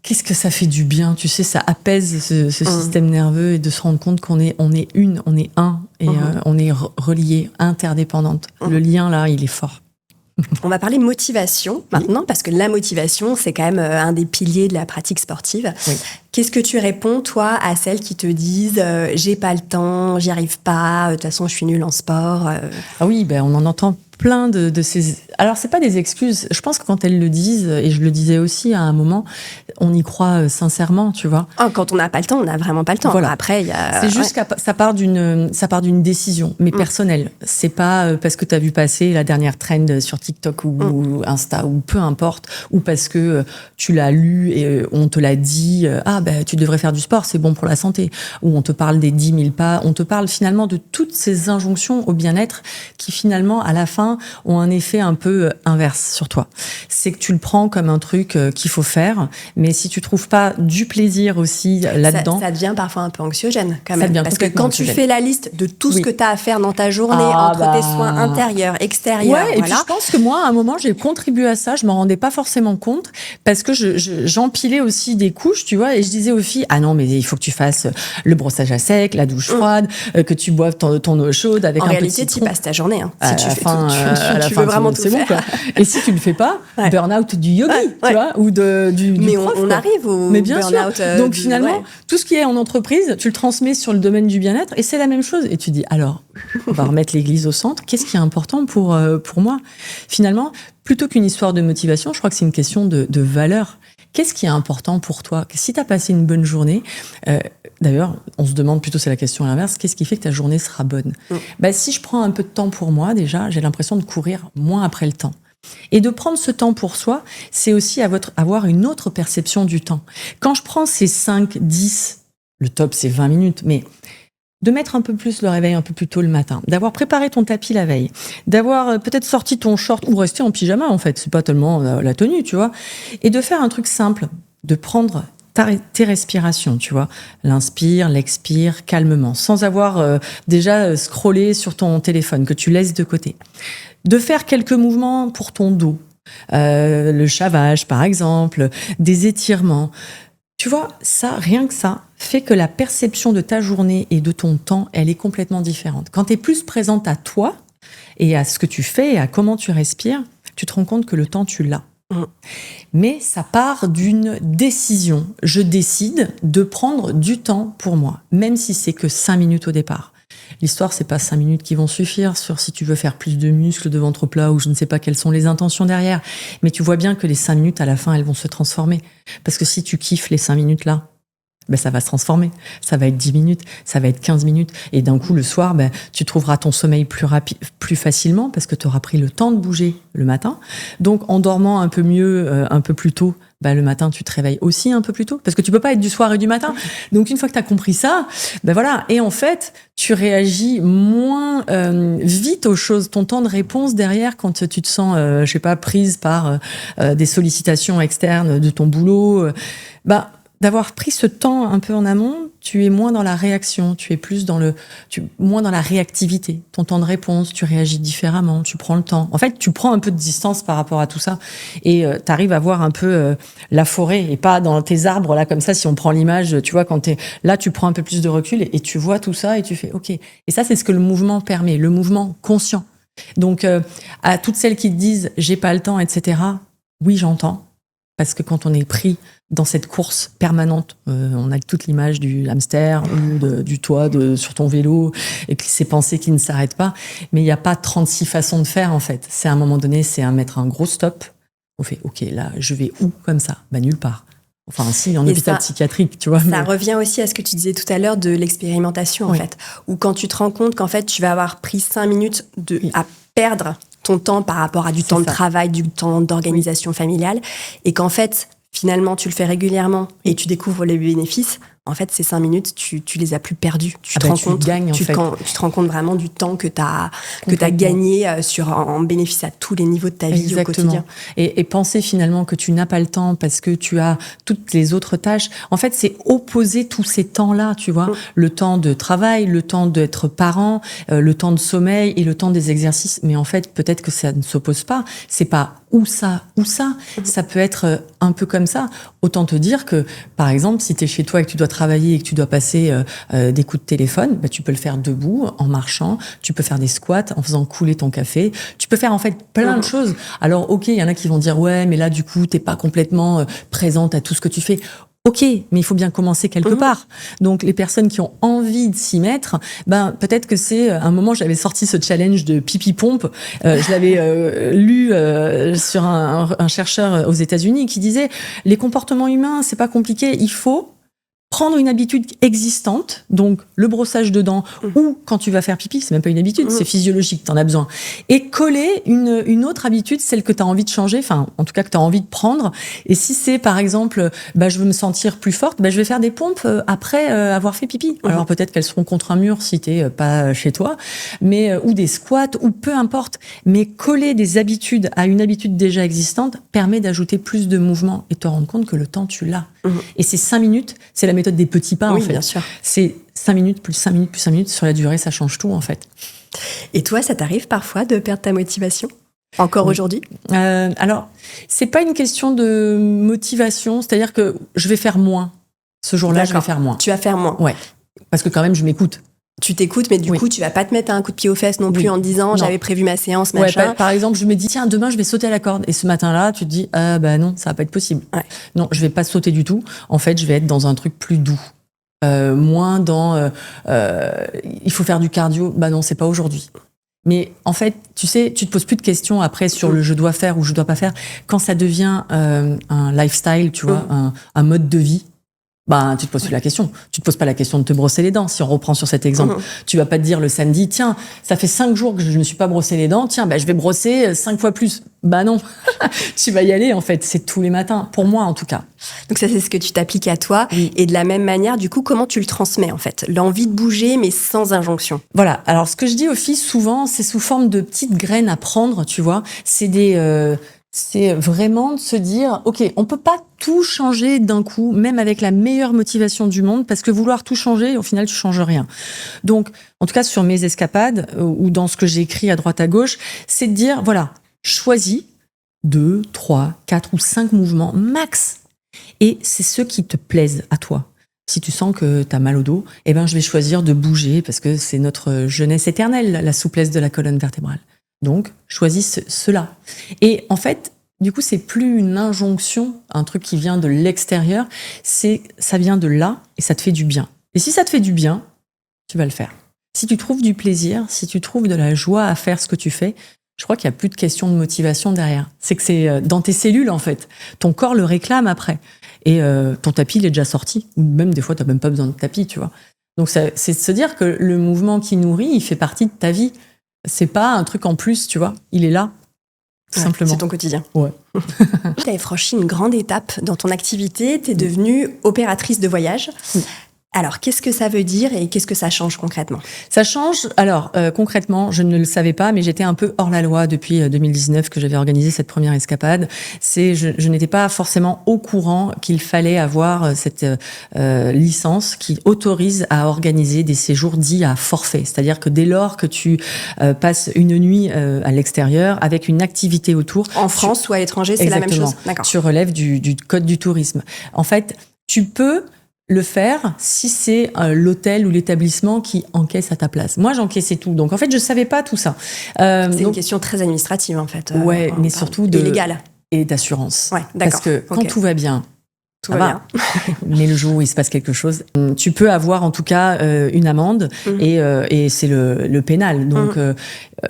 Qu'est-ce que ça fait du bien, tu sais, ça apaise ce système nerveux, et de se rendre compte qu'on est une, on est un, et on est reliés, interdépendantes. Le lien, là, il est fort. On va parler motivation maintenant, parce que la motivation, c'est quand même un des piliers de la pratique sportive. Oui. Qu'est-ce que tu réponds, toi, à celles qui te disent « j'ai pas le temps, j'y arrive pas, de toute façon, je suis nulle en sport Ah oui, on en entend plein de ces... Alors, c'est pas des excuses. Je pense que quand elles le disent, et je le disais aussi à un moment, on y croit sincèrement, tu vois. Quand on n'a pas le temps, on n'a vraiment pas le temps. Voilà. Après, il y a... C'est juste que ça part d'une décision, mais personnelle. C'est pas parce que tu as vu passer la dernière trend sur TikTok ou Insta ou peu importe, ou parce que tu l'as lu et on te l'a dit, tu devrais faire du sport, c'est bon pour la santé. Ou on te parle des 10 000 pas, on te parle finalement de toutes ces injonctions au bien-être qui finalement, à la fin, ont un effet un peu inverse sur toi. C'est que tu le prends comme un truc qu'il faut faire, mais si tu trouves pas du plaisir aussi là-dedans... Ça devient parfois un peu anxiogène quand même. Ça devient parce que quand anxiogène. Tu fais la liste de tout ce que tu as à faire dans ta journée, entre tes soins intérieurs, extérieurs... Ouais, et puis je pense que moi, à un moment, j'ai contribué à ça, je m'en rendais pas forcément compte, parce que j'empilais aussi des couches, tu vois, et je disais aux filles, ah non, mais il faut que tu fasses le brossage à sec, la douche froide, que tu boives ton eau chaude avec un peu de citron. En réalité, tu passes ta journée, hein, si tu fais tout. Tu veux vraiment tout faire. Bon, quoi. Et si tu le fais pas, burn-out du yogi, tu vois, ou du mais prof. On arrive au burn-out. Donc finalement, tout ce qui est en entreprise, tu le transmets sur le domaine du bien-être, et c'est la même chose. Et tu dis, alors, on va remettre l'église au centre. Qu'est-ce qui est important pour moi ? Finalement, plutôt qu'une histoire de motivation, je crois que c'est une question de valeur. Qu'est-ce qui est important pour toi ? Si tu as passé une bonne journée, d'ailleurs, on se demande plutôt, c'est la question à l'inverse, qu'est-ce qui fait que ta journée sera bonne ? Si je prends un peu de temps pour moi, déjà, j'ai l'impression de courir moins après le temps. Et de prendre ce temps pour soi, c'est aussi avoir une autre perception du temps. Quand je prends ces 5, 10, le top c'est 20 minutes, mais de mettre un peu plus le réveil un peu plus tôt le matin, d'avoir préparé ton tapis la veille, d'avoir peut-être sorti ton short ou rester en pyjama en fait, c'est pas tellement la tenue, tu vois, et de faire un truc simple, de prendre tes respirations, tu vois, l'inspire, l'expire, calmement, sans avoir déjà scrollé sur ton téléphone, que tu laisses de côté. De faire quelques mouvements pour ton dos, le chavage par exemple, des étirements. Tu vois, ça, rien que ça, fait que la perception de ta journée et de ton temps, elle est complètement différente. Quand tu es plus présente à toi et à ce que tu fais et à comment tu respires, tu te rends compte que le temps, tu l'as. Mais ça part d'une décision. Je décide de prendre du temps pour moi, même si c'est que 5 minutes au départ. L'histoire, c'est pas 5 minutes qui vont suffire sur si tu veux faire plus de muscles, de ventre plat ou je ne sais pas quelles sont les intentions derrière. Mais tu vois bien que les 5 minutes, à la fin, elles vont se transformer. Parce que si tu kiffes les 5 minutes là, ça va se transformer. Ça va être 10 minutes, ça va être 15 minutes. Et d'un coup, le soir, tu trouveras ton sommeil plus facilement parce que tu auras pris le temps de bouger le matin. Donc, en dormant un peu mieux, un peu plus tôt, le matin, tu te réveilles aussi un peu plus tôt parce que tu peux pas être du soir et du matin. Donc, une fois que tu as compris ça, voilà. Et en fait, tu réagis moins vite aux choses. Ton temps de réponse derrière, quand tu te sens, prise par des sollicitations externes de ton boulot, d'avoir pris ce temps un peu en amont, tu es moins dans la réaction, tu es plus moins dans la réactivité. Ton temps de réponse, tu réagis différemment, tu prends le temps. En fait, tu prends un peu de distance par rapport à tout ça et tu arrives à voir un peu la forêt et pas dans tes arbres là comme ça. Si on prend l'image, tu vois, quand t'es là, tu prends un peu plus de recul et tu vois tout ça et tu fais OK. Et ça, c'est ce que le mouvement permet, le mouvement conscient. Donc, à toutes celles qui te disent j'ai pas le temps, etc. Oui, j'entends. Parce que quand on est pris dans cette course permanente, on a toute l'image du hamster ou du toit sur ton vélo et ces pensées qui ne s'arrêtent pas. Mais il n'y a pas 36 façons de faire, en fait. C'est à un moment donné, c'est à mettre un gros stop. On fait, OK, là, je vais où comme ça ? Nulle part. Enfin, si, en hôpital psychiatrique, tu vois. Ça revient aussi à ce que tu disais tout à l'heure de l'expérimentation, en fait. Où quand tu te rends compte qu'en fait, tu vas avoir pris 5 minutes à perdre ton temps par rapport à du temps de travail, du temps d'organisation familiale, et qu'en fait, finalement, tu le fais régulièrement et tu découvres les bénéfices, en fait, ces 5 minutes, tu les as plus perdues. Tu te rends compte vraiment du temps que tu as gagné en bénéfice à tous les niveaux de ta vie au quotidien. Et penser finalement que tu n'as pas le temps parce que tu as toutes les autres tâches. En fait, c'est opposer tous ces temps-là, tu vois. Le temps de travail, le temps d'être parent, le temps de sommeil et le temps des exercices. Mais en fait, peut-être que ça ne s'oppose pas. C'est pas ou ça. Ça peut être un peu comme ça. Autant te dire que, par exemple, si tu es chez toi et que tu dois travailler travailler et que tu dois passer des coups de téléphone, bah, tu peux le faire debout, en marchant, tu peux faire des squats, en faisant couler ton café, tu peux faire en fait plein de choses. Alors ok, il y en a qui vont dire ouais, mais là du coup t'es pas complètement présente à tout ce que tu fais. Ok, mais il faut bien commencer quelque part. Donc, les personnes qui ont envie de s'y mettre, ben peut-être que c'est un moment. J'avais sorti ce challenge de pipi pompe. Je l'avais lu sur un chercheur aux États-Unis qui disait les comportements humains, c'est pas compliqué. Il faut prendre une habitude existante, donc le brossage de dents, ou quand tu vas faire pipi, c'est même pas une habitude, c'est physiologique, t'en as besoin, et coller une autre habitude, celle que t'as envie de changer, enfin, en tout cas que t'as envie de prendre. Et si c'est, par exemple, je veux me sentir plus forte, je vais faire des pompes après avoir fait pipi. Alors peut-être qu'elles seront contre un mur si t'es pas chez toi, mais ou des squats, ou peu importe. Mais coller des habitudes à une habitude déjà existante permet d'ajouter plus de mouvement et te rendre compte que le temps, tu l'as. Et c'est 5 minutes, c'est la méthode des petits pas, en fait. Bien sûr. C'est 5 minutes, plus 5 minutes, plus 5 minutes. Sur la durée, ça change tout, en fait. Et toi, ça t'arrive parfois de perdre ta motivation ? Encore aujourd'hui ? Alors, c'est pas une question de motivation, c'est-à-dire que je vais faire moins. Ce jour-là, je vais faire moins. Tu vas faire moins ? Ouais. Parce que quand même, je m'écoute. Tu t'écoutes, mais du coup, tu vas pas te mettre un coup de pied aux fesses non plus en te disant j'avais prévu ma séance, machin. Par exemple, je me dis tiens, demain je vais sauter à la corde. Et ce matin-là, tu te dis non, ça va pas être possible. Ouais. Non, je vais pas sauter du tout. En fait, je vais être dans un truc plus doux. Moins dans il faut faire du cardio. Non, c'est pas aujourd'hui. Mais en fait, tu sais, tu te poses plus de questions après sur le je dois faire ou je dois pas faire. Quand ça devient un lifestyle, tu vois, un mode de vie. Tu te poses plus la question. Tu te poses pas la question de te brosser les dents. Si on reprend sur cet exemple, tu vas pas te dire le samedi, tiens, ça fait 5 jours que je me suis pas brossé les dents, tiens, je vais brosser 5 fois plus. Non. Tu vas y aller, en fait. C'est tous les matins. Pour moi, en tout cas. Donc ça, c'est ce que tu t'appliques à toi. Oui. Et de la même manière, du coup, comment tu le transmets, en fait? L'envie de bouger, mais sans injonction. Voilà. Alors, ce que je dis aux filles, souvent, c'est sous forme de petites graines à prendre, tu vois. C'est vraiment de se dire, ok, on peut pas tout changer d'un coup, même avec la meilleure motivation du monde, parce que vouloir tout changer, au final, tu changes rien. Donc, en tout cas, sur mes escapades, ou dans ce que j'ai écrit à droite à gauche, c'est de dire, voilà, choisis 2, 3, 4 ou 5 mouvements max. Et c'est ceux qui te plaisent à toi. Si tu sens que t'as mal au dos, je vais choisir de bouger, parce que c'est notre jeunesse éternelle, la souplesse de la colonne vertébrale. Donc, choisis cela. Et en fait, du coup, c'est plus une injonction, un truc qui vient de l'extérieur, ça vient de là et ça te fait du bien. Et si ça te fait du bien, tu vas le faire. Si tu trouves du plaisir, si tu trouves de la joie à faire ce que tu fais, je crois qu'il n'y a plus de question de motivation derrière. C'est que c'est dans tes cellules, en fait. Ton corps le réclame après. Et ton tapis, il est déjà sorti. Ou même des fois, tu n'as même pas besoin de tapis, tu vois. Donc, c'est de se dire que le mouvement qui nourrit, il fait partie de ta vie. C'est pas un truc en plus, tu vois. Il est là, tout simplement. C'est ton quotidien. Ouais. Tu avais franchi une grande étape dans ton activité. Tu es devenue opératrice de voyage. Alors, qu'est-ce que ça veut dire et qu'est-ce que ça change concrètement ? Ça change, alors concrètement, je ne le savais pas, mais j'étais un peu hors la loi depuis 2019 que j'avais organisé cette première escapade. Je n'étais pas forcément au courant qu'il fallait avoir cette licence qui autorise à organiser des séjours dits à forfait. C'est-à-dire que dès lors que tu passes une nuit à l'extérieur avec une activité autour... En France ou à l'étranger, c'est la même chose. D'accord. Tu relèves du code du tourisme. En fait, tu peux le faire si c'est l'hôtel ou l'établissement qui encaisse à ta place. Moi, j'encaissais tout. Donc, en fait, je savais pas tout ça. C'est une question très administrative, en fait. Ouais, mais surtout légale. Et d'assurance. Ouais, d'accord. Parce que quand tout va bien, tout va bien. Mais le jour où il se passe quelque chose, tu peux avoir en tout cas une amende et c'est le pénal. Donc,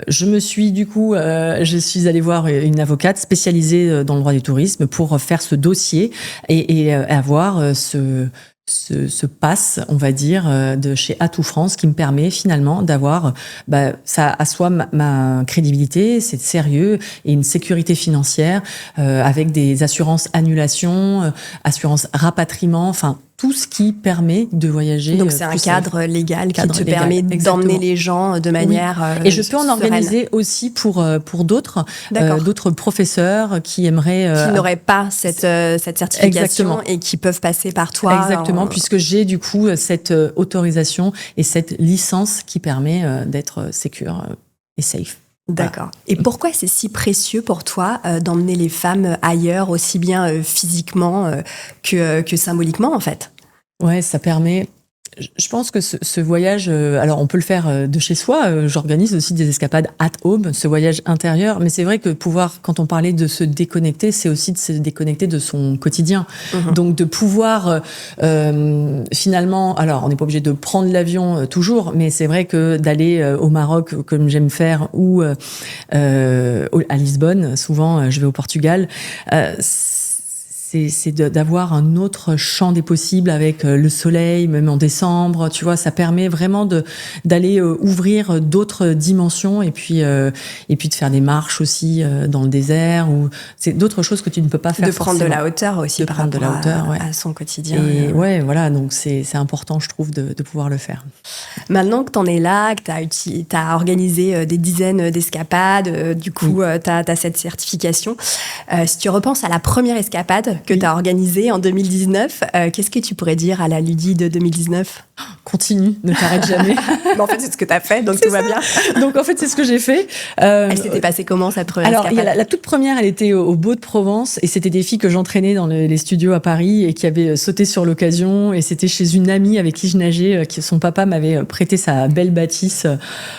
je suis allée voir une avocate spécialisée dans le droit du tourisme pour faire ce dossier et avoir ce pass, on va dire, de chez Atout France qui me permet finalement d'avoir, ça assoit ma crédibilité, c'est sérieux et une sécurité financière avec des assurances annulation, assurances rapatriement, enfin tout ce qui permet de voyager. Donc c'est un cadre légal qui te permet d'emmener les gens de manière et je peux en organiser aussi pour d'autres professeurs qui aimeraient qui n'auraient pas cette certification et qui peuvent passer par toi. Exactement, puisque j'ai du coup cette autorisation et cette licence qui permet d'être secure et safe. D'accord. Et pourquoi c'est si précieux pour toi d'emmener les femmes ailleurs, aussi bien physiquement que symboliquement, en fait ? Ouais, ça permet. Je pense que ce voyage, alors on peut le faire de chez soi. J'organise aussi des escapades at home, ce voyage intérieur. Mais c'est vrai que quand on parlait de se déconnecter, c'est aussi de se déconnecter de son quotidien. Donc de pouvoir finalement, alors on n'est pas obligé de prendre l'avion toujours, mais c'est vrai que d'aller au Maroc, comme j'aime faire, ou à Lisbonne, souvent je vais au Portugal. C'est d'avoir un autre champ des possibles avec le soleil, même en décembre, tu vois, ça permet vraiment d'aller ouvrir d'autres dimensions et puis de faire des marches aussi dans le désert, ou c'est d'autres choses que tu ne peux pas faire forcément. De prendre de la hauteur aussi par rapport à son quotidien. Et ouais, voilà, donc c'est important, je trouve, de pouvoir le faire. Maintenant que t'en es là, que t'as organisé des dizaines d'escapades, du coup, t'as cette certification. Si tu repenses à la première escapade que tu as organisée en 2019, qu'est-ce que tu pourrais dire à la Ludie de 2019 ? Continue, ne t'arrête jamais. Mais en fait, c'est ce que tu as fait, donc tout va bien. Donc en fait, c'est ce que j'ai fait. Elle s'était passée comment, cette première escapade ? Alors, la toute première, elle était au Beau de Provence, et c'était des filles que j'entraînais dans les studios à Paris et qui avaient sauté sur l'occasion, et c'était chez une amie avec qui je nageais, son papa m'avait prêté sa belle bâtisse.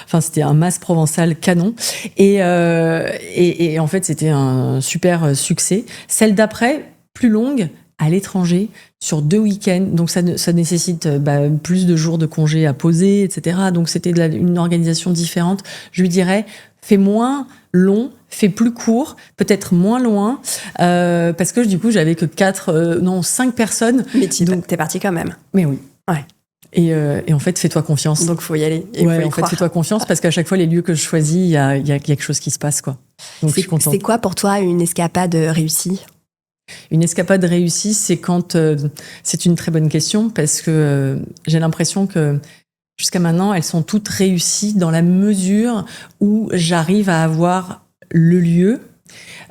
Enfin, c'était un mas provençal canon. Et en fait, c'était un super succès. Celle d'après, plus longue, à l'étranger, sur 2 week-ends. Donc, ça nécessite plus de jours de congé à poser, etc. Donc, c'était une organisation différente. Je lui dirais, fais moins long, fais plus court, peut-être moins loin, parce que du coup, j'avais que 5 personnes. Mais t'es partie quand même. Mais oui. Ouais. Et en fait, fais-toi confiance. Donc, faut y aller. Fais-toi confiance, parce qu'à chaque fois, les lieux que je choisis, il y a quelque chose qui se passe, quoi. Donc, je suis contente. C'est quoi pour toi une escapade réussie ? Une escapade réussie, c'est quand... c'est une très bonne question, parce que j'ai l'impression que jusqu'à maintenant, elles sont toutes réussies dans la mesure où j'arrive à avoir le lieu.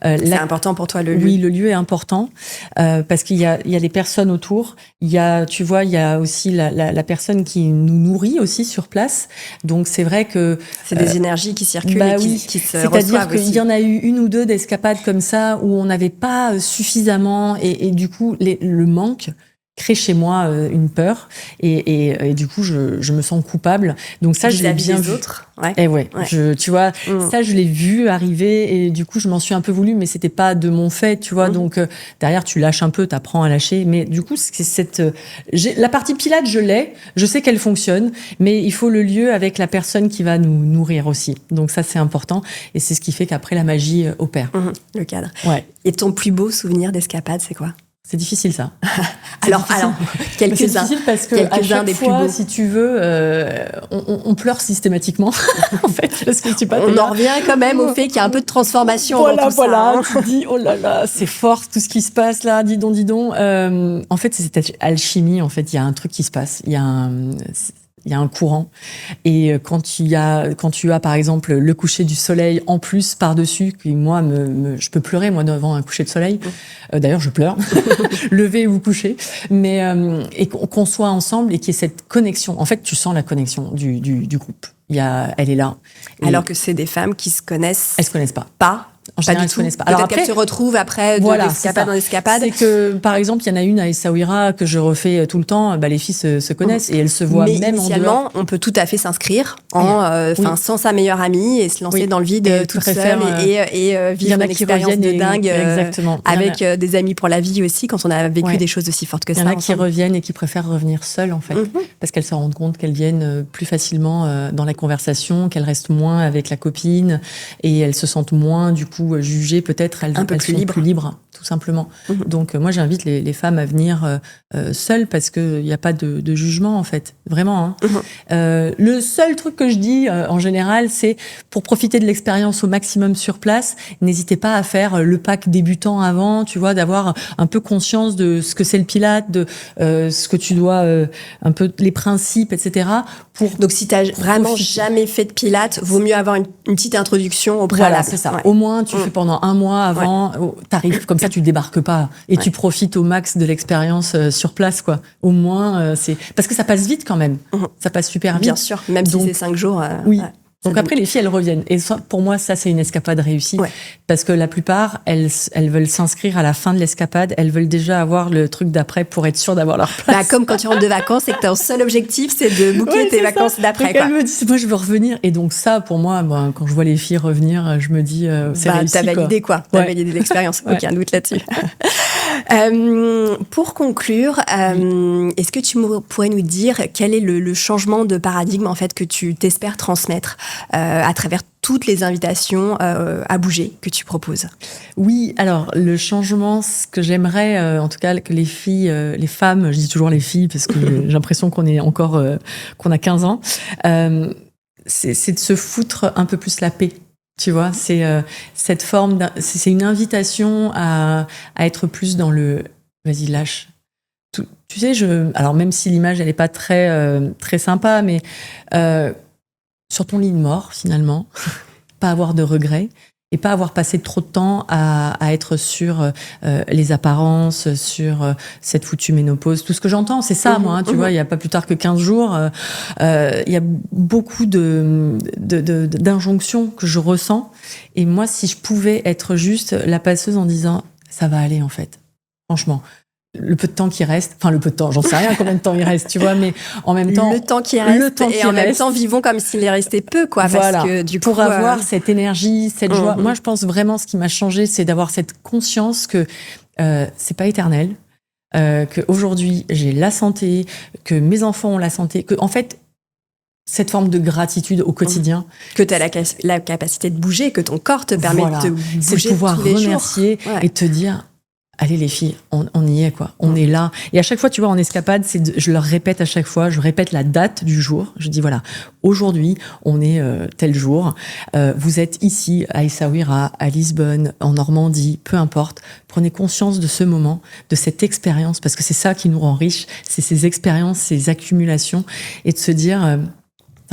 C'est important pour toi, le lieu ? Oui, le lieu est important, parce qu'il y a les personnes autour. Il y a aussi la personne qui nous nourrit aussi sur place. Donc c'est vrai que c'est des énergies qui circulent et qui se reçoivent. C'est-à-dire qu'il y en a eu 1 ou 2 d'escapades comme ça où on n'avait pas suffisamment, et du coup le manque crée chez moi une peur, et du coup je me sens coupable. Donc ça, je l'ai bien vu. Autres. Ouais. Et tu vois, ça je l'ai vu arriver, et du coup je m'en suis un peu voulu, mais c'était pas de mon fait, tu vois. Donc derrière tu lâches un peu, t'apprends à lâcher, mais du coup c'est la partie pilates, je sais qu'elle fonctionne, mais il faut le lieu avec la personne qui va nous nourrir aussi. Donc ça c'est important, et c'est ce qui fait qu'après la magie opère. Le cadre. Ouais. Et ton plus beau souvenir d'escapade, c'est quoi ? C'est difficile, ça. Alors, quelques-uns. C'est difficile parce que à chaque fois, si tu veux, on pleure systématiquement, en fait, parce que on en revient quand même au fait qu'il y a un peu de transformation dans tout ça. Tu dis, oh là là, c'est fort tout ce qui se passe là, dis donc. En fait, c'est cette alchimie, en fait, il y a un truc qui se passe, il y a un courant, et quand tu as par exemple le coucher du soleil en plus par-dessus, qui moi je peux pleurer moi devant un coucher de soleil. D'ailleurs je pleure, lever ou coucher, mais et qu'on soit ensemble et qu'il y ait cette connexion. En fait, tu sens la connexion du groupe. Elle est là. Alors que c'est des femmes qui se connaissent. Elles se connaissent pas. En général, elles se connaissent pas. Alors après, qu'elles se retrouvent après d'escapade en escapade. C'est que, par exemple, il y en a une à Essaouira que je refais tout le temps. Les filles se connaissent et elles se voient même en dehors. Initialement, on peut tout à fait s'inscrire sans sa meilleure amie et se lancer dans le vide toute seule et vivre une expérience de dingue avec des amis pour la vie aussi, quand on a vécu des choses aussi fortes que ça. Il y en a qui reviennent et qui préfèrent revenir seules, en fait, parce qu'elles se rendent compte qu'elles viennent plus facilement dans la conversation, qu'elles restent moins avec la copine, et elles se sentent moins, du coup, jugées, peut-être, elles sont plus libres, tout simplement. Donc moi j'invite les femmes à venir seules, parce qu'il n'y a pas de jugement, en fait, vraiment. Le seul truc que je dis en général, c'est pour profiter de l'expérience au maximum sur place, n'hésitez pas à faire le pack débutant avant, tu vois, d'avoir un peu conscience de ce que c'est le pilate, de ce que tu dois, un peu les principes, etc. Donc si tu n'as vraiment jamais fait de pilate, vaut mieux avoir une petite introduction au préalable. Voilà, c'est ça. Au moins tu fais pendant 1 mois avant, t'arrives comme ça, tu débarques pas et tu profites au max de l'expérience sur place, quoi. Au moins, c'est parce que ça passe vite quand même. Ça passe super vite. Bien sûr, même si c'est 5 jours. Oui. Donc après, les filles, elles reviennent. Et ça, pour moi, ça, c'est une escapade réussie. Ouais. Parce que la plupart, elles veulent s'inscrire à la fin de l'escapade. Elles veulent déjà avoir le truc d'après pour être sûres d'avoir leur place. Bah, comme quand tu rentres de vacances et que ton seul objectif, c'est de booker tes vacances d'après. Donc elles me disent, moi, je veux revenir. Et donc ça, pour moi, quand je vois les filles revenir, je me dis, c'est réussi. T'as validé quoi. T'as validé l'expérience. Aucun doute là-dessus. Pour conclure, est-ce que tu pourrais nous dire quel est le changement de paradigme en fait que tu t'espères transmettre à travers toutes les invitations à bouger que tu proposes? Oui, alors le changement, ce que j'aimerais, en tout cas, que les filles, les femmes, je dis toujours les filles parce que j'ai l'impression qu'on est encore, qu'on a 15 ans, c'est de se foutre un peu plus la paix. Tu vois, c'est cette forme, c'est une invitation à être plus dans le vas-y, lâche. Tu sais, alors même si l'image, elle n'est pas très sympa, mais sur ton lit de mort, finalement, pas avoir de regrets et pas avoir passé trop de temps à être sur les apparences, sur cette foutue ménopause. Tout ce que j'entends, c'est ça, moi. Tu vois, il n'y a pas plus tard que 15 jours. Il y a beaucoup d'injonctions que je ressens. Et moi, si je pouvais être juste la passeuse en disant « ça va aller, en fait ». Franchement. Le peu de temps qui reste, enfin le peu de temps, j'en sais rien combien de temps il reste, tu vois, mais en même temps... Le temps qui reste, même temps, vivons comme s'il y restait peu, quoi. Voilà, parce que, du coup, pour avoir cette énergie, cette joie. Moi, je pense vraiment, ce qui m'a changé, c'est d'avoir cette conscience que c'est pas éternel, qu'aujourd'hui, j'ai la santé, que mes enfants ont la santé, que, en fait, cette forme de gratitude au quotidien. Que tu as la capacité de bouger, que ton corps te permet de bouger c'est de pouvoir tous les remercier jours. et te dire... Allez les filles, on y est quoi, on est là. Et à chaque fois, tu vois, en escapade, je leur répète à chaque fois, je répète la date du jour. Je dis voilà, aujourd'hui, on est tel jour. Vous êtes ici à Essaouira, à Lisbonne, en Normandie, peu importe. Prenez conscience de ce moment, de cette expérience, parce que c'est ça qui nous rend riches, c'est ces expériences, ces accumulations, et de se dire...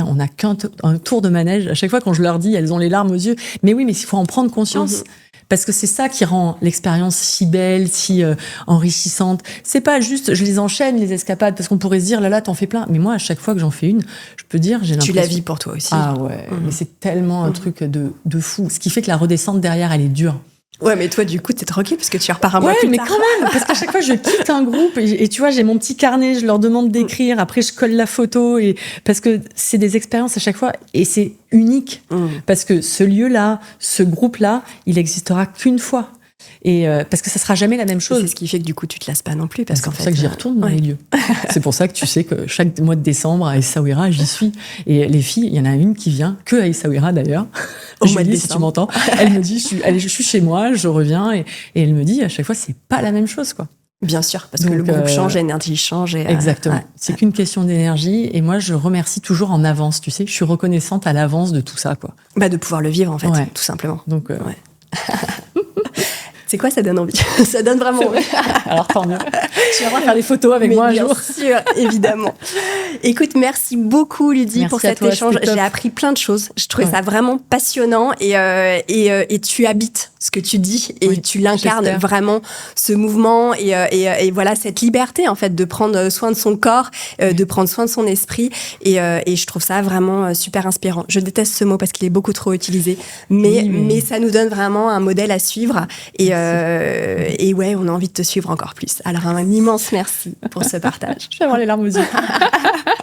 on n'a qu'un tour de manège. À chaque fois, quand je leur dis, elles ont les larmes aux yeux. Mais oui, mais il faut en prendre conscience. Parce que c'est ça qui rend l'expérience si belle, si enrichissante. C'est pas juste, je les enchaîne, les escapades, parce qu'on pourrait se dire, là, t'en fais plein. Mais moi, à chaque fois que j'en fais une, je peux dire, j'ai l'impression... Tu la vis pour toi aussi. Ah ouais, mais c'est tellement un truc de fou. Ce qui fait que la redescente derrière, elle est dure. Ouais, mais toi, du coup, t'es tranquille parce que tu repars un mois plus tard. Ouais, mais quand même, parce qu'à chaque fois, je quitte un groupe et tu vois, j'ai mon petit carnet, je leur demande d'écrire, après, je colle la photo, parce que c'est des expériences à chaque fois et c'est unique. Parce que ce lieu-là, ce groupe-là, il n'existera qu'une fois. Et parce que ça sera jamais la même chose. C'est ce qui fait que du coup tu te lasses pas non plus, parce qu'en fait, c'est pour ça que j'y retourne dans les lieux. C'est pour ça que tu sais que chaque mois de décembre à Essaouira, j'y suis. Et les filles, il y en a une qui vient que à Essaouira d'ailleurs. Au mois de Julie, si tu m'entends, elle me dit je suis chez moi, je reviens et elle me dit à chaque fois c'est pas la même chose quoi. Bien sûr, parce que le groupe change, l'énergie change. Exactement. C'est qu'une question d'énergie. Et moi, je remercie toujours en avance, tu sais. Je suis reconnaissante à l'avance de tout ça, quoi. Bah, de pouvoir le vivre, en fait, tout simplement. Donc, C'est quoi, ça donne envie. Ça donne vraiment envie. Alors, tant mieux. Tu viendras faire des photos avec moi un jour. Bien sûr, évidemment. Écoute, merci beaucoup, Ludie, pour cet échange. J'ai appris plein de choses. Je trouvais ça vraiment passionnant et tu habites ce que tu dis et tu l'incarnes vraiment, ce mouvement et voilà, cette liberté, en fait, de prendre soin de son corps, de prendre soin de son esprit et je trouve ça vraiment super inspirant. Je déteste ce mot parce qu'il est beaucoup trop utilisé, mais ça nous donne vraiment un modèle à suivre et ouais, on a envie de te suivre encore plus. Alors, un immense merci pour ce partage. Je vais avoir les larmes aux yeux.